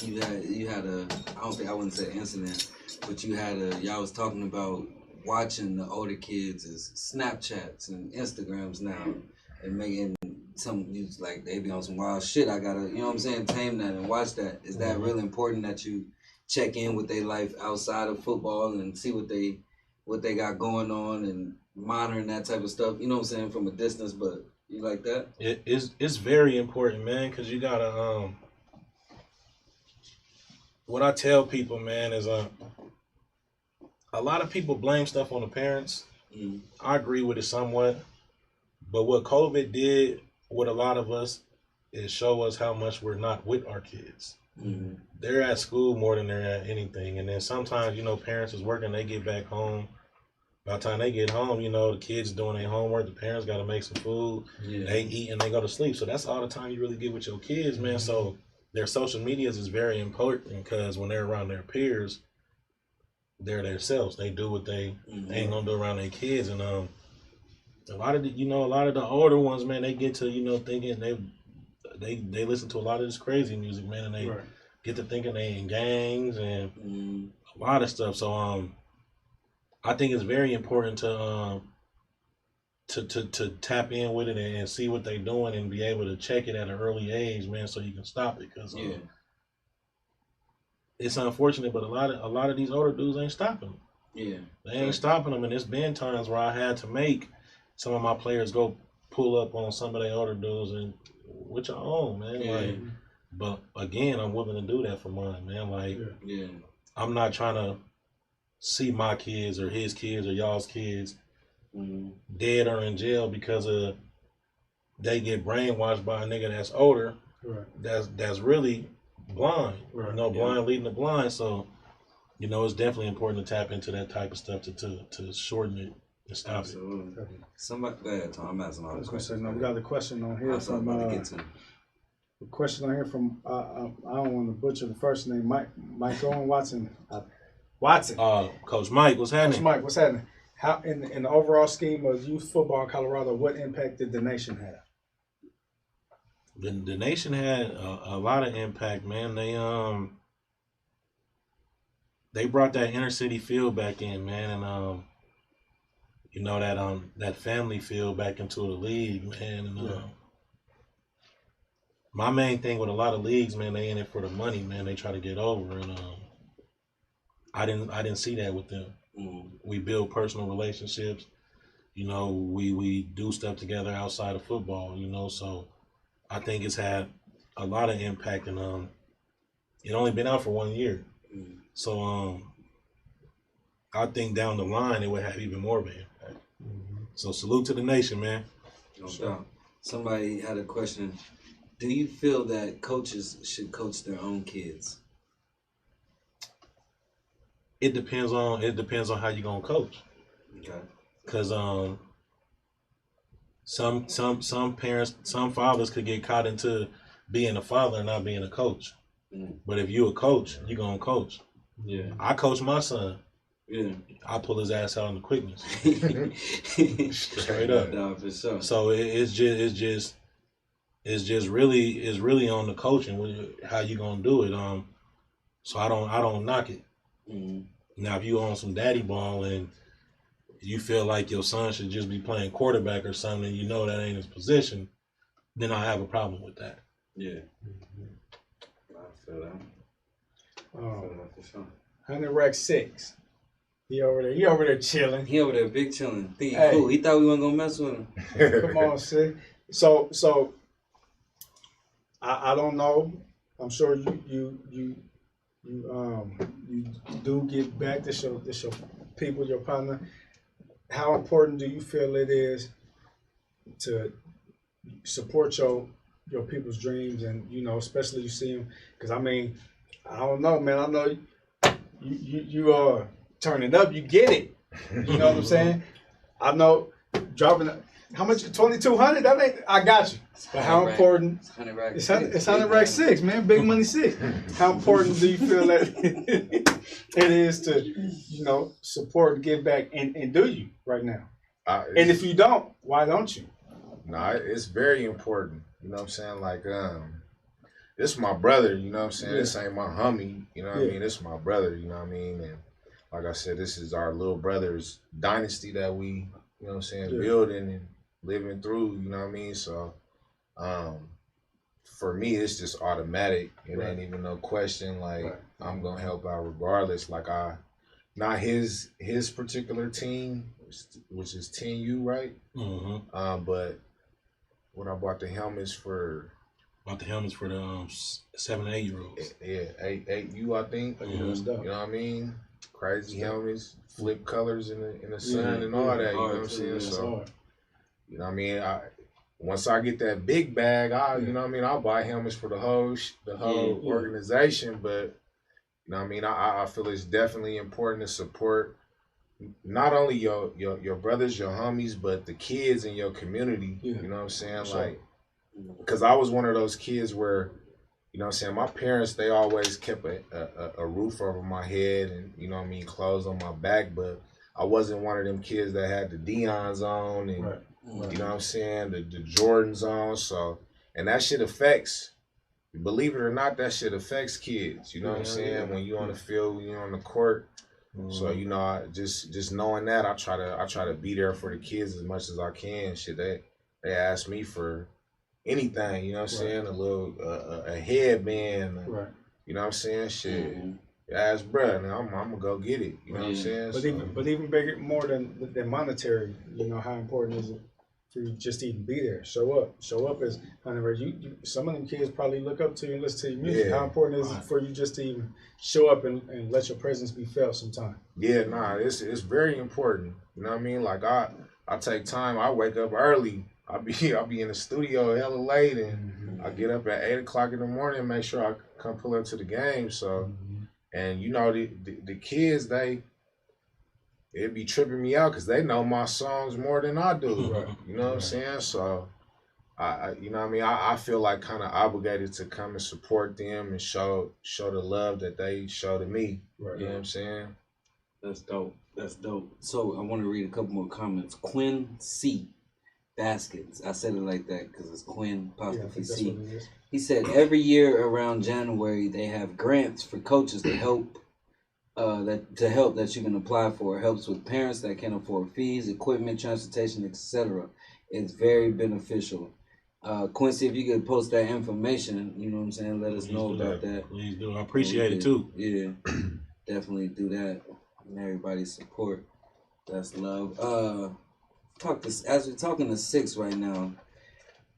you had a I wouldn't say incident, but y'all was talking about watching the older kids as Snapchats and Instagrams now and making some like they be on some wild shit. I gotta, you know what I'm saying, tame that and watch that. Is that really important that you check in with their life outside of football and see what they got going on and monitoring that type of stuff? You know what I'm saying, from a distance, but you like that? It's very important, man, because you gotta what I tell people, man, is a lot of people blame stuff on the parents. I agree with it somewhat, but what COVID did with a lot of us is show us how much we're not with our kids. They're at school more than they're at anything, and then sometimes parents is working, they get back home. By the time they get home, the kids doing their homework, the parents got to make some food, they eat and they go to sleep. So that's all the time you really get with your kids, man. So their social medias is very important because when they're around their peers, they're themselves. They do what they ain't gonna do around their kids, and a lot of the older ones, man, they get to thinking they listen to a lot of this crazy music, man, and they get to thinking they in gangs and a lot of stuff. So I think it's very important to tap in with it and see what they're doing and be able to check it at an early age, man, so you can stop it. Because it's unfortunate, but a lot of these older dudes ain't stopping them. They ain't stopping them, and there's been times where I had to make some of my players go pull up on some of the older dudes, and which I own, man. But again, I'm willing to do that for mine, man. I'm not trying to see my kids or his kids or y'all's kids dead or in jail because they get brainwashed by a nigga that's older, that's really blind, blind leading the blind. So it's definitely important to tap into that type of stuff to shorten it and stop it. Somebody, go ahead, Tom. I'm asking all the questions. We got a question on here from I don't want to butcher the first name. Mike Owen Watson. Coach Mike, what's happening? Coach Mike, what's happening? How in the overall scheme of youth football in Colorado, what impact did the nation have? The nation had a lot of impact, man. They brought that inner city feel back in, man, and that family feel back into the league, man. And my main thing with a lot of leagues, man, they in it for the money, man. They try to get over, and I didn't see that with them. We build personal relationships. We do stuff together outside of football. So I think it's had a lot of impact, and it only been out for 1 year. So I think down the line it would have even more of an impact. So salute to the nation, man. No doubt. Somebody had a question. Do you feel that coaches should coach their own kids? It depends on how you're gonna coach. Okay. Cause some parents, some fathers could get caught into being a father and not being a coach. But if you a coach, you gonna coach. Yeah. I coach my son. Yeah. I pull his ass out in the quickness. Straight up. No, for sure. So it's really on the coaching how you gonna do it. So I don't knock it. Now if you on some daddy ball and you feel like your son should just be playing quarterback or something, and you know that ain't his position, then I have a problem with that. Yeah. I feel that. For sure. 100 Rec 6. He over there chilling. He over there big chilling. Think he cool. He thought we weren't gonna mess with him. Come on, sis. So I don't know. I'm sure you do get back to show people, your partner. How important do you feel it is to support your people's dreams, and especially you see them? Because I mean, I don't know, man. I know you are turning up. You get it. You know what I'm saying? I know dropping. How much? 2,200? That ain't. I got you. But how important? It's 100 Rack 6, man. Big money 6. How important do you feel that it is to support and give back, and do you right now? And if you don't, why don't you? Nah, it's very important. You know what I'm saying? Like, this is my brother. You know what I'm saying? Yeah. This ain't my homie. You know what I mean? This is my brother. You know what I mean? And like I said, this is our little brother's dynasty that we, building and living through, you know what I mean? So for me, it's just automatic. It ain't even no question. Like, I'm gonna help out regardless. Like, not his particular team, which is 10U, right? But when I bought the helmets for the 7 and 8 year olds. Yeah, 8U, I think. You know what I mean? Crazy helmets, flip colors in the sun and all that. You know what I'm saying? So, you know what I mean? Once I get that big bag, you know what I mean? I'll buy helmets for the whole organization. But you know what I mean? I feel it's definitely important to support not only your brothers, your homies, but the kids in your community. You know what I'm saying? Sure. Like, because I was one of those kids where, you know what I'm saying, my parents, they always kept a roof over my head and, you know what I mean, clothes on my back, but I wasn't one of them kids that had the Deons on and, you know what I'm saying, the Jordans on. So, and that shit affects, believe it or not, that shit affects kids. You know what I'm saying? When you on the field, when you on the court. So, you know, just knowing that, I try to be there for the kids as much as I can. Shit, they ask me for anything, you know what I'm saying? A little a headband, you know what I'm saying? Shit, ask bruh, now I'm gonna go get it. You know what I'm saying? But even bigger, more than monetary. You know, how important is it for you just to even be there? Show up as you. Some of them kids probably look up to you and listen to your music. How important is it for you just to even show up and let your presence be felt sometime? Yeah, nah, it's very important. You know what I mean? Like I take time. I wake up early. I'll be in the studio hella late, and I get up at 8 o'clock in the morning and make sure I come pull up to the game. So, and you know the kids, it'd be tripping me out because they know my songs more than I do. You know what I'm saying? So, you know what I mean? I feel like kind of obligated to come and support them and show the love that they show to me. You know what I'm saying? That's dope. So I want to read a couple more comments. Quinn C. Baskets. I said it like that because it's Quinn apostrophe C. He said every year around January they have grants for coaches to help that you can apply for. It helps with parents that can't afford fees, equipment, transportation, etc. It's very beneficial. Quincy, if you could post that information, you know what I'm saying, let us know about that. Please do. I appreciate it too. Yeah, definitely do that. And everybody's support. That's love. As we're talking to 6 right now,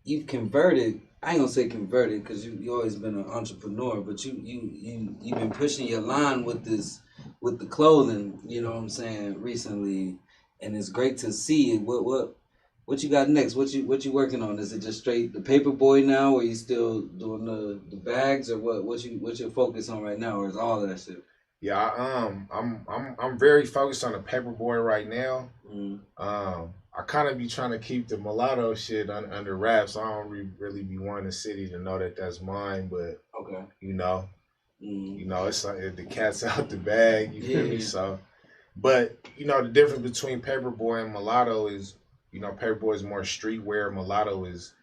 you've converted I ain't gonna say converted because you always been an entrepreneur, but you've been pushing your line with the clothing. You know what I'm saying recently, and it's great to see it. What you got next? What you working on? Is it just straight the paperboy now, or you still doing the bags, or what's your focus on right now, or is all of that shit? Yeah, I'm very focused on the paperboy right now. I kind of be trying to keep the mulatto shit under wraps. I don't really be wanting the city to know that that's mine, but you know, it's like the cat's out the bag. You feel me? So, but you know, the difference between paperboy and mulatto is, you know, paperboy is more streetwear. Mulatto is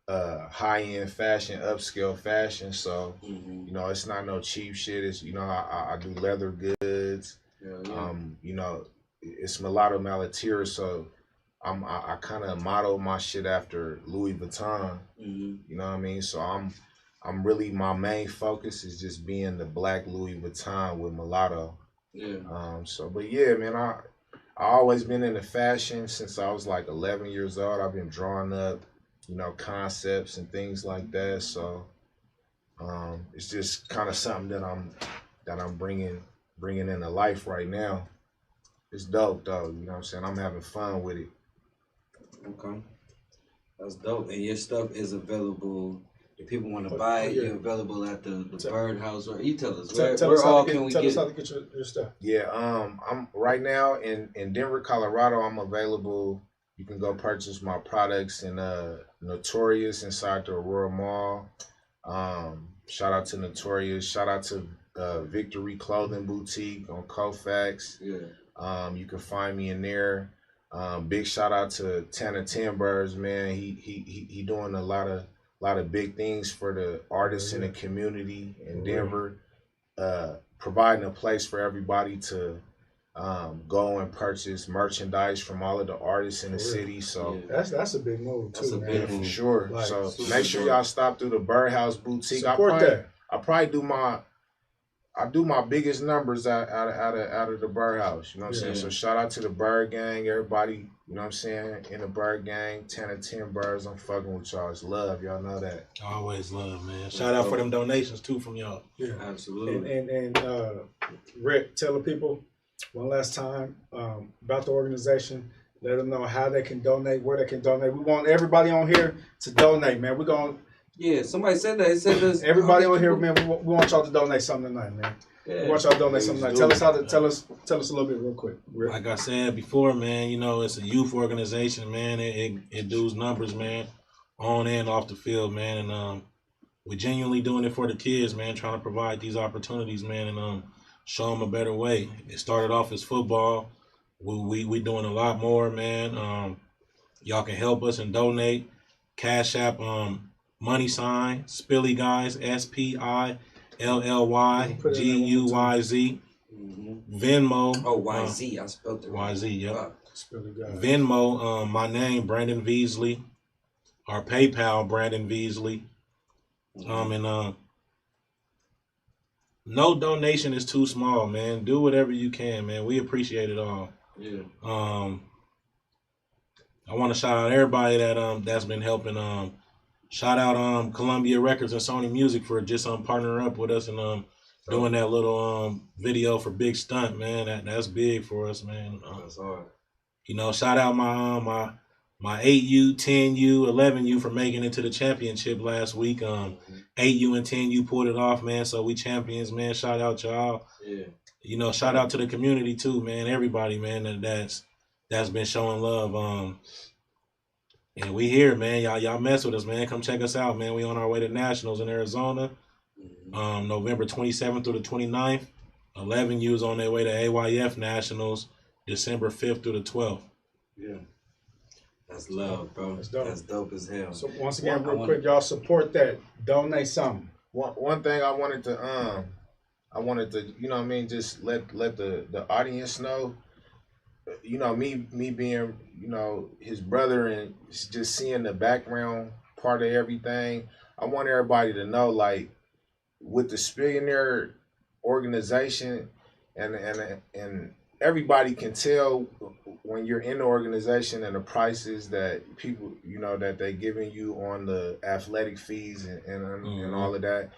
high-end fashion, upscale fashion. So, you know, it's not no cheap shit. It's, you know, I do leather goods. You know, it's mulatto Malatir, so I kind of model my shit after Louis Vuitton. You know what I mean? So I'm really, my main focus is just being the black Louis Vuitton with mulatto. So, but yeah, man, I always been into fashion since I was like 11 years old. I've been drawing up, you know, concepts and things like that. So it's just kind of something that I'm bringing into life right now. It's dope though, you know what I'm saying? I'm having fun with it. Okay, that's dope. And your stuff is available. If people want to buy it, you're available at the Birdhouse. Or you tell us where all can we get? Tell us how to get your stuff. Yeah, I'm right now in Denver, Colorado. I'm available. You can go purchase my products in Notorious inside the Aurora Mall. Shout out to Notorious. Shout out to Victory Clothing Boutique on Colfax. You can find me in there. Big shout out to Tanner Timbers, man. He doing a lot of big things for the artists in the community in Denver, providing a place for everybody to go and purchase merchandise from all of the artists in the city. So that's a big move too, man. For sure. Like, so make sure y'all stop through the Birdhouse Boutique. Support that. I probably do my biggest numbers out of the Birdhouse. You know what I'm saying? So shout out to the Bird Gang, everybody. You know what I'm saying? In the Bird Gang, 10 of 10 birds. I'm fucking with y'all. It's love. Y'all know that. Always love, man. Shout out for them donations too from y'all. Yeah, absolutely. And Rick, tell the people one last time about the organization. Let them know how they can donate, where they can donate. We want everybody on here to donate, man. We're going. Yeah, somebody said that. They said this. Everybody on here, man. We want y'all to donate something tonight, man. We want y'all to donate something tonight. Tell us a little bit real quick. Rick. Like I said before, man, you know, it's a youth organization, man. It does numbers, man, on and off the field, man. And we're genuinely doing it for the kids, man, trying to provide these opportunities, man, and show them a better way. It started off as football. We doing a lot more, man. Y'all can help us and donate. Cash App, money sign, Spilly Guys, SPILLYGUYZ. Venmo. Oh, YZ. I spelled it right. YZ, yep. Venmo, my name, Brandon Veasley. Our PayPal, Brandon Veasley. And no donation is too small, man. Do whatever you can, man. We appreciate it all. Yeah. I want to shout out everybody that's been helping. Shout out Columbia Records and Sony Music for just partnering up with us and doing that little video for Big Stunt, man. That's big for us, man. That's hard. You know, shout out my 8U, 10U, 11U for making it to the championship last week. 8U and 10U pulled it off, man. So we champions, man. Shout out y'all. Yeah. You know, shout out to the community too, man. Everybody, man, that's been showing love. And we here, man. Y'all mess with us, man. Come check us out, man. We on our way to Nationals in Arizona. November 27th through the 29th. 11U's on their way to AYF Nationals, December 5th through the 12th. Yeah. That's love, bro. That's dope as hell. So once again, real quick, y'all support that. Donate something. One thing I wanted to, you know what I mean, just let the audience know, you know, me being, you know, his brother and just seeing the background part of everything. I want everybody to know, like, with the Spillionaire organization and everybody can tell when you're in the organization and the prices that people, you know, that they giving you on the athletic fees and all of that,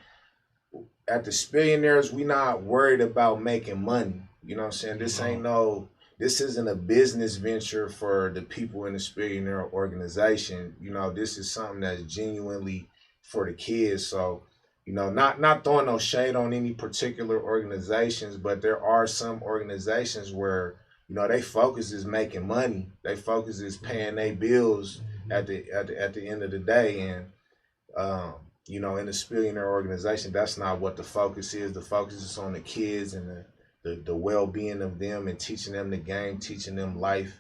at the Spillionaires, we not worried about making money. You know what I'm saying? This isn't a business venture for the people in the Spillionaire organization. You know, this is something that's genuinely for the kids. So, you know, not throwing no shade on any particular organizations, but there are some organizations where, you know, they focus is making money. They focus is paying their bills at the end of the day. And you know, in the Spillionaire organization, that's not what the focus is. The focus is on the kids and the well-being of them and teaching them the game, teaching them life.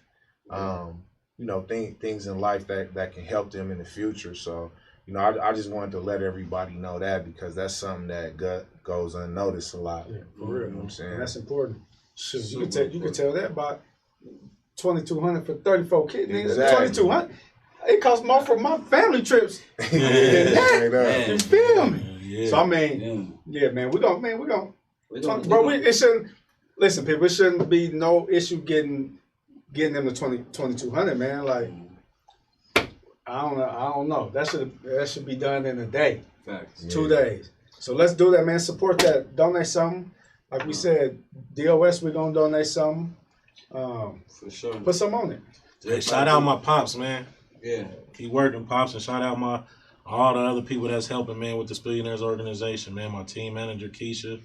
You know, things in life that can help them in the future. So, you know, I just wanted to let everybody know that, because that's something that goes unnoticed a lot. Yeah, for real. You know what I'm saying? That's important. Shoot, you can tell that by $2,200 for 34 kids. Exactly. $2,200. It costs more for my family trips than that. You feel me? Yeah. So I mean, yeah, man, we gonna. It shouldn't. Listen, people, it shouldn't be no issue getting them to 2,200, man. Like, I don't know. That should be done in a day. Facts. 2 days. So let's do that, man. Support that. Donate something. Like we said, DOS, we're gonna donate something. For sure. Put some on it. Hey, shout out my pops, man. Yeah. Keep working, pops, and shout out all the other people that's helping, man, with the Spillionaires organization, man. My team manager, Keisha.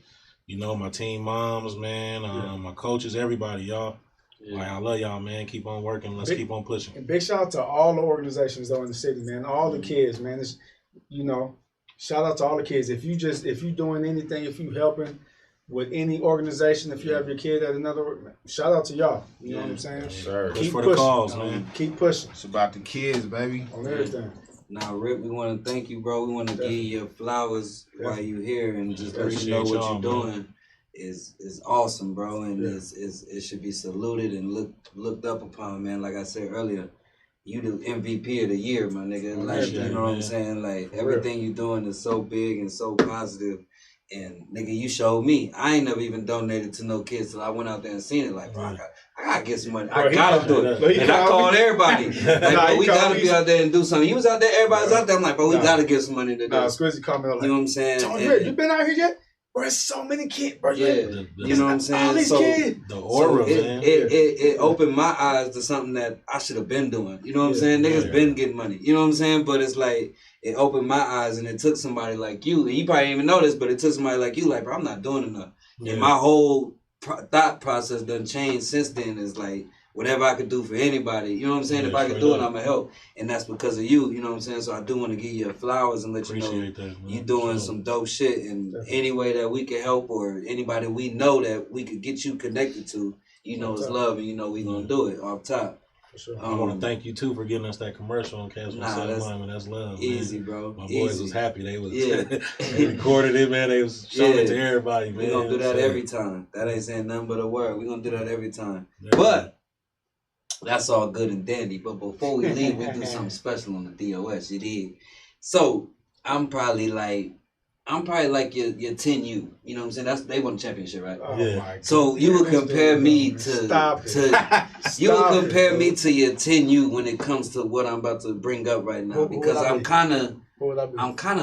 You know, my team moms, man. My coaches, everybody, y'all. Yeah. Like, I love y'all, man. Keep on working. Let's keep on pushing. And big shout out to all the organizations though in the city, man. All the kids, man. It's, you know, shout out to all the kids. If you doing anything, if you helping with any organization, if you have your kid at another, shout out to y'all. You know what I'm saying? Sure. Keep for pushing. The cause, man. Keep pushing. It's about the kids, baby. On everything. Now, Rip, we want to thank you, bro. We want to give you your flowers while you're here and just let you know what you're doing is awesome, bro. And it should be saluted and looked up upon, man. Like I said earlier, you the MVP of the year, my nigga. Like, you know what I'm saying? Like, everything you're doing is so big and so positive. And nigga, you showed me. I ain't never even donated to no kids till I went out there and seen it. Like, bro, I gotta get some money. I gotta do it. And I called everybody. Like, bro, we gotta be out there and do something. He was out there, everybody's out there. I'm like, bro, we gotta get some money to do. Squizzy called me like, you know what I'm saying? Tony, you been out here yet? Bro, there's so many kids, bro. Yeah, you know what I'm saying? All these kids. The aura, man. It opened my eyes to something that I should have been doing. You know what I'm saying? Niggas been getting money. You know what I'm saying? But it's like, it opened my eyes, and it took somebody like you, and you probably didn't even know this, but it took somebody like you, like, bro, I'm not doing enough. Yeah. And my whole thought process done changed since then. Is like, whatever I could do for anybody, you know what I'm saying? If I could do it, I'ma help. And that's because of you, you know what I'm saying? So I do want to give you your flowers and let you know you doing some dope shit. And any way that we can help, or anybody we know that we could get you connected to, you know it's love, and you know we gonna do it off top. For sure. I want to thank you too for giving us that commercial on Cast 171, and that's love. Easy, man. bro. My boys was happy. They was they recorded it, man. They was showing it to everybody, man. We gonna do that every time. That ain't saying nothing but a word. We gonna do that every time. But that's all good and dandy. But before we leave, we do something special on the DOS. You did. So I'm probably like your 10U. You know what I'm saying? They won the championship, right? Oh my so you would compare me to you would compare me to your 10U when it comes to what I'm about to bring up right now, because I'm kind of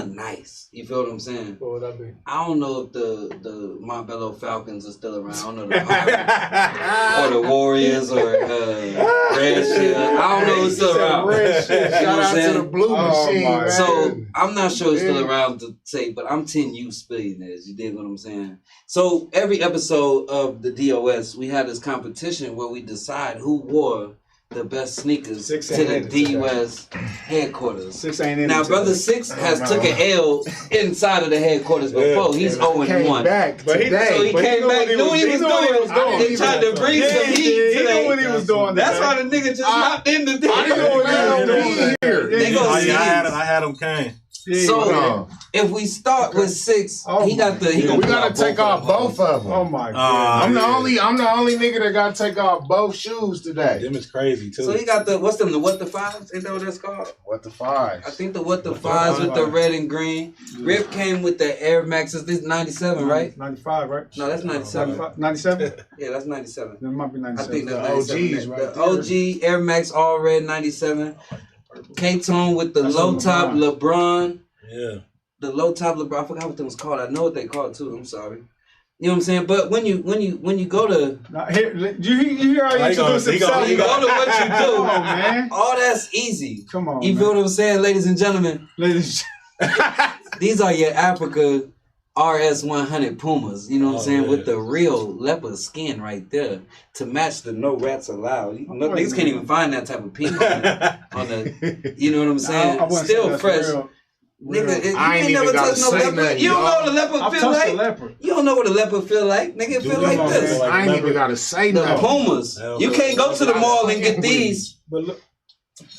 nice. You feel what I'm saying? What would that be? I don't know if the Montbello Falcons are still around. I don't know the Pirates or the Warriors or Red Shit. I don't know who's still around. Shout out to the Blue Machine, man. So I'm not sure it's still around to say, but I'm 10U Spillionaires. You dig what I'm saying? So every episode of the DOS, we had this competition where we decide who wore the best sneakers to the DOS headquarters. 6 ain't in now, Brother 6 has took an L inside of the headquarters before. He's 0-1. But he came back, knew what he was doing. He tried to bring some heat today. He knew what he was doing. That's why the nigga just hopped in the thing. I didn't know what he was doing here. I had him Kane. So if we start with 6, he got the. We gotta take off both of them. Oh my god! I'm the only nigga that gotta take off both shoes today. Them is crazy too. So he got the what's them? The what the 5s? Ain't that what that's called? What the 5s? I think the what the 5s with the red and green. Rip came with the Air Maxes. This is 97, right? 95, right? No, that's 97. 97? Yeah, that's 97. It might be 97. I think that's the 97. OGs, right? The OG Air Max all red 97. KTONE with the low top LeBron. Yeah. The low top LeBron. I forgot what that was called. I know what they called too. I'm sorry. You know what I'm saying? But when you go to you hear how you introduce himself? You go to what you do. Come on, man. All that's easy. Come on, You feel what I'm saying, ladies and gentlemen? These are your Africa RS100 Pumas. You know what I'm saying? With the real leopard skin right there to match the no rats allowed. Niggas can't even find that type of pink on the you know what I'm saying? Still fresh. Nigga, you I ain't ain't even never gotta touched no say leopard. nothing, You don't know y'all. what a leopard I've feel touched like. a leopard. You don't know what a leopard feel like. Nigga, it feel like this. I ain't even gotta say The nothing. Pumas. You can't go to the mall and get these. But look,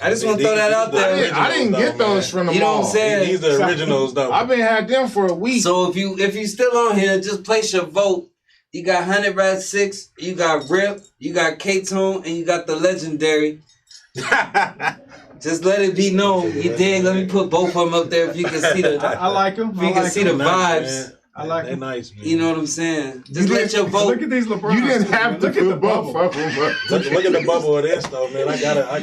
I just want to throw that out there. I didn't get those from the You know mall. what I'm saying? These are originals though. I've been had them for a week. So if you still on here, just place your vote. You got 100 Rat 6, you got Rip, you got KTONE, and you got the legendary. Just let it be known. You dig? Let me put both of them up there if you can see the. I like them. If you can see the vibes. I like They're them. nice, man. You know what I'm saying? Just let your vote. Look at these LeBrons. You didn't have to Look at the put both bubble. of them. Look at the bubble of this though, man. Look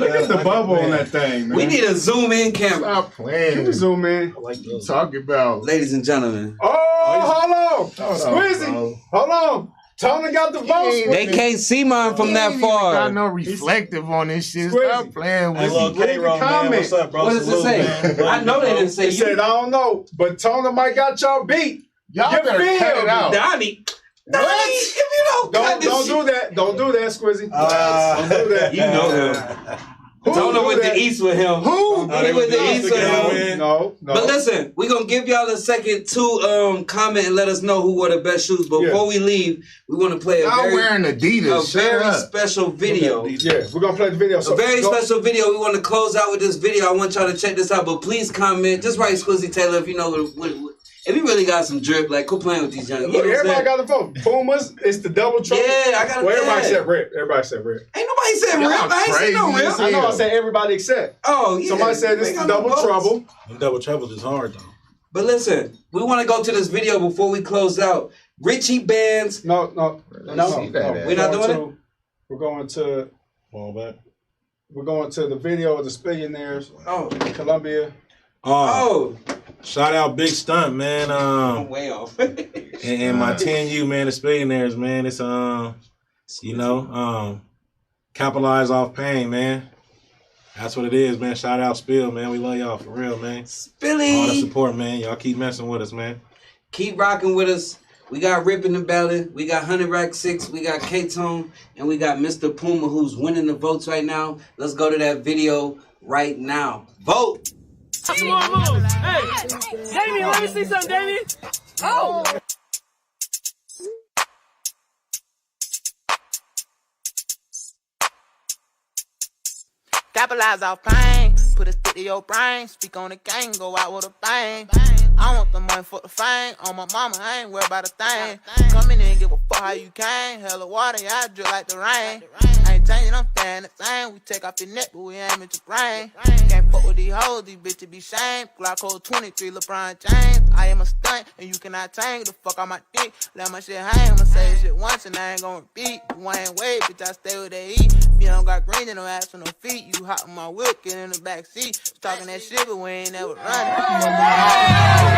at the bubble on that thing, man. We need a zoom in camera. Stop playing. Can we zoom in? I like those. Talking about. Ladies and gentlemen. Oh, hold on. Squizzy. Hold on. Tony got the votes. They can't see mine from that far. Got no reflective on this shit. Squizzy. Stop playing Hey, with little me. K-Roll, man. What's up, bro? What does it Salute, say? man. I know they didn't say He you. said, I don't know, but Tony might got y'all beat. Y'all You better feel cut it me? out. Donnie. If you don't cut this Don't do that. Don't do that, Squizzy. Don't do that. You know him. Tony went the East with him. Who? He went the East with him. No. But listen, we're going to give y'all a second to comment and let us know who wore the best shoes. But before we leave, we want to play a Y'all very, wearing Adidas. Shut very up. special video. Yeah, we're going to play the video. A very special video. We want to close out with this video. I want y'all to check this out. But please comment. Just write Squizzy Taylor if you know what if you really got some drip. Like, quit playing with these young. You know Look, what I'm everybody saying? got the vote. Pumas, it's the double trouble. Yeah, I got it. Well, everybody Yeah. said Rip. Everybody said Rip. Ain't nobody said Y'all Rip. I ain't seen no crazy Rip. as I know I hell. said everybody except. Oh, yeah. Somebody said it's They the got no double votes. trouble. Them double troubles is hard though. But listen, we want to go to this video before we close out. Richie Bands. No. We're not doing it? We're going to Fall back. We're going to the video of the Spillionaires. Oh. Columbia. Oh. Shout out Big Stunt, man. I'm way off. and my 10U, man, the Spillionaires, man. It's capitalize off pain, man. That's what it is, man. Shout out Spill, man. We love y'all for real, man. Spilly. All the support, man. Y'all keep messing with us, man. Keep rocking with us. We got Rip in the belly. We got 100 Rack 6. We got KTONE. And we got Mr. Puma who's winning the votes right now. Let's go to that video right now. Vote. Come on, move. Hey, Damien, let me see something, Damien. Oh. Capitalize off pain, put a stick to your brain, speak on the gang, go out with a bang. I want the money for the fame, on my mama, I ain't worried about a thing. Come in and give a fuck how you came, hella water, yeah, I drip like the rain. I ain't changing, I'm staying the same, we take off your neck, but we aim at your brain. Can't fuck with these hoes, these bitches be shamed. Glock 23, LeBron James, I am a stunt, and you cannot change the fuck on my dick. Let my shit hang, I'ma say shit once and I ain't gon' repeat. You ain't wait, bitch, I stay where they eat. If you don't got green, then no ass on no feet. You hop in my whip, get in the back seat. Talking that shit, but we ain't never running.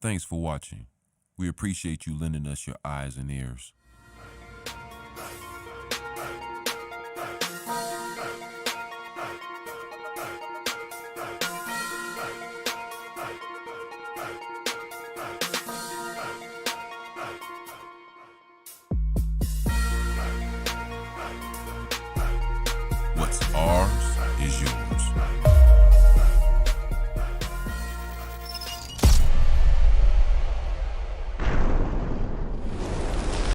Thanks for watching. We appreciate you lending us your eyes and ears.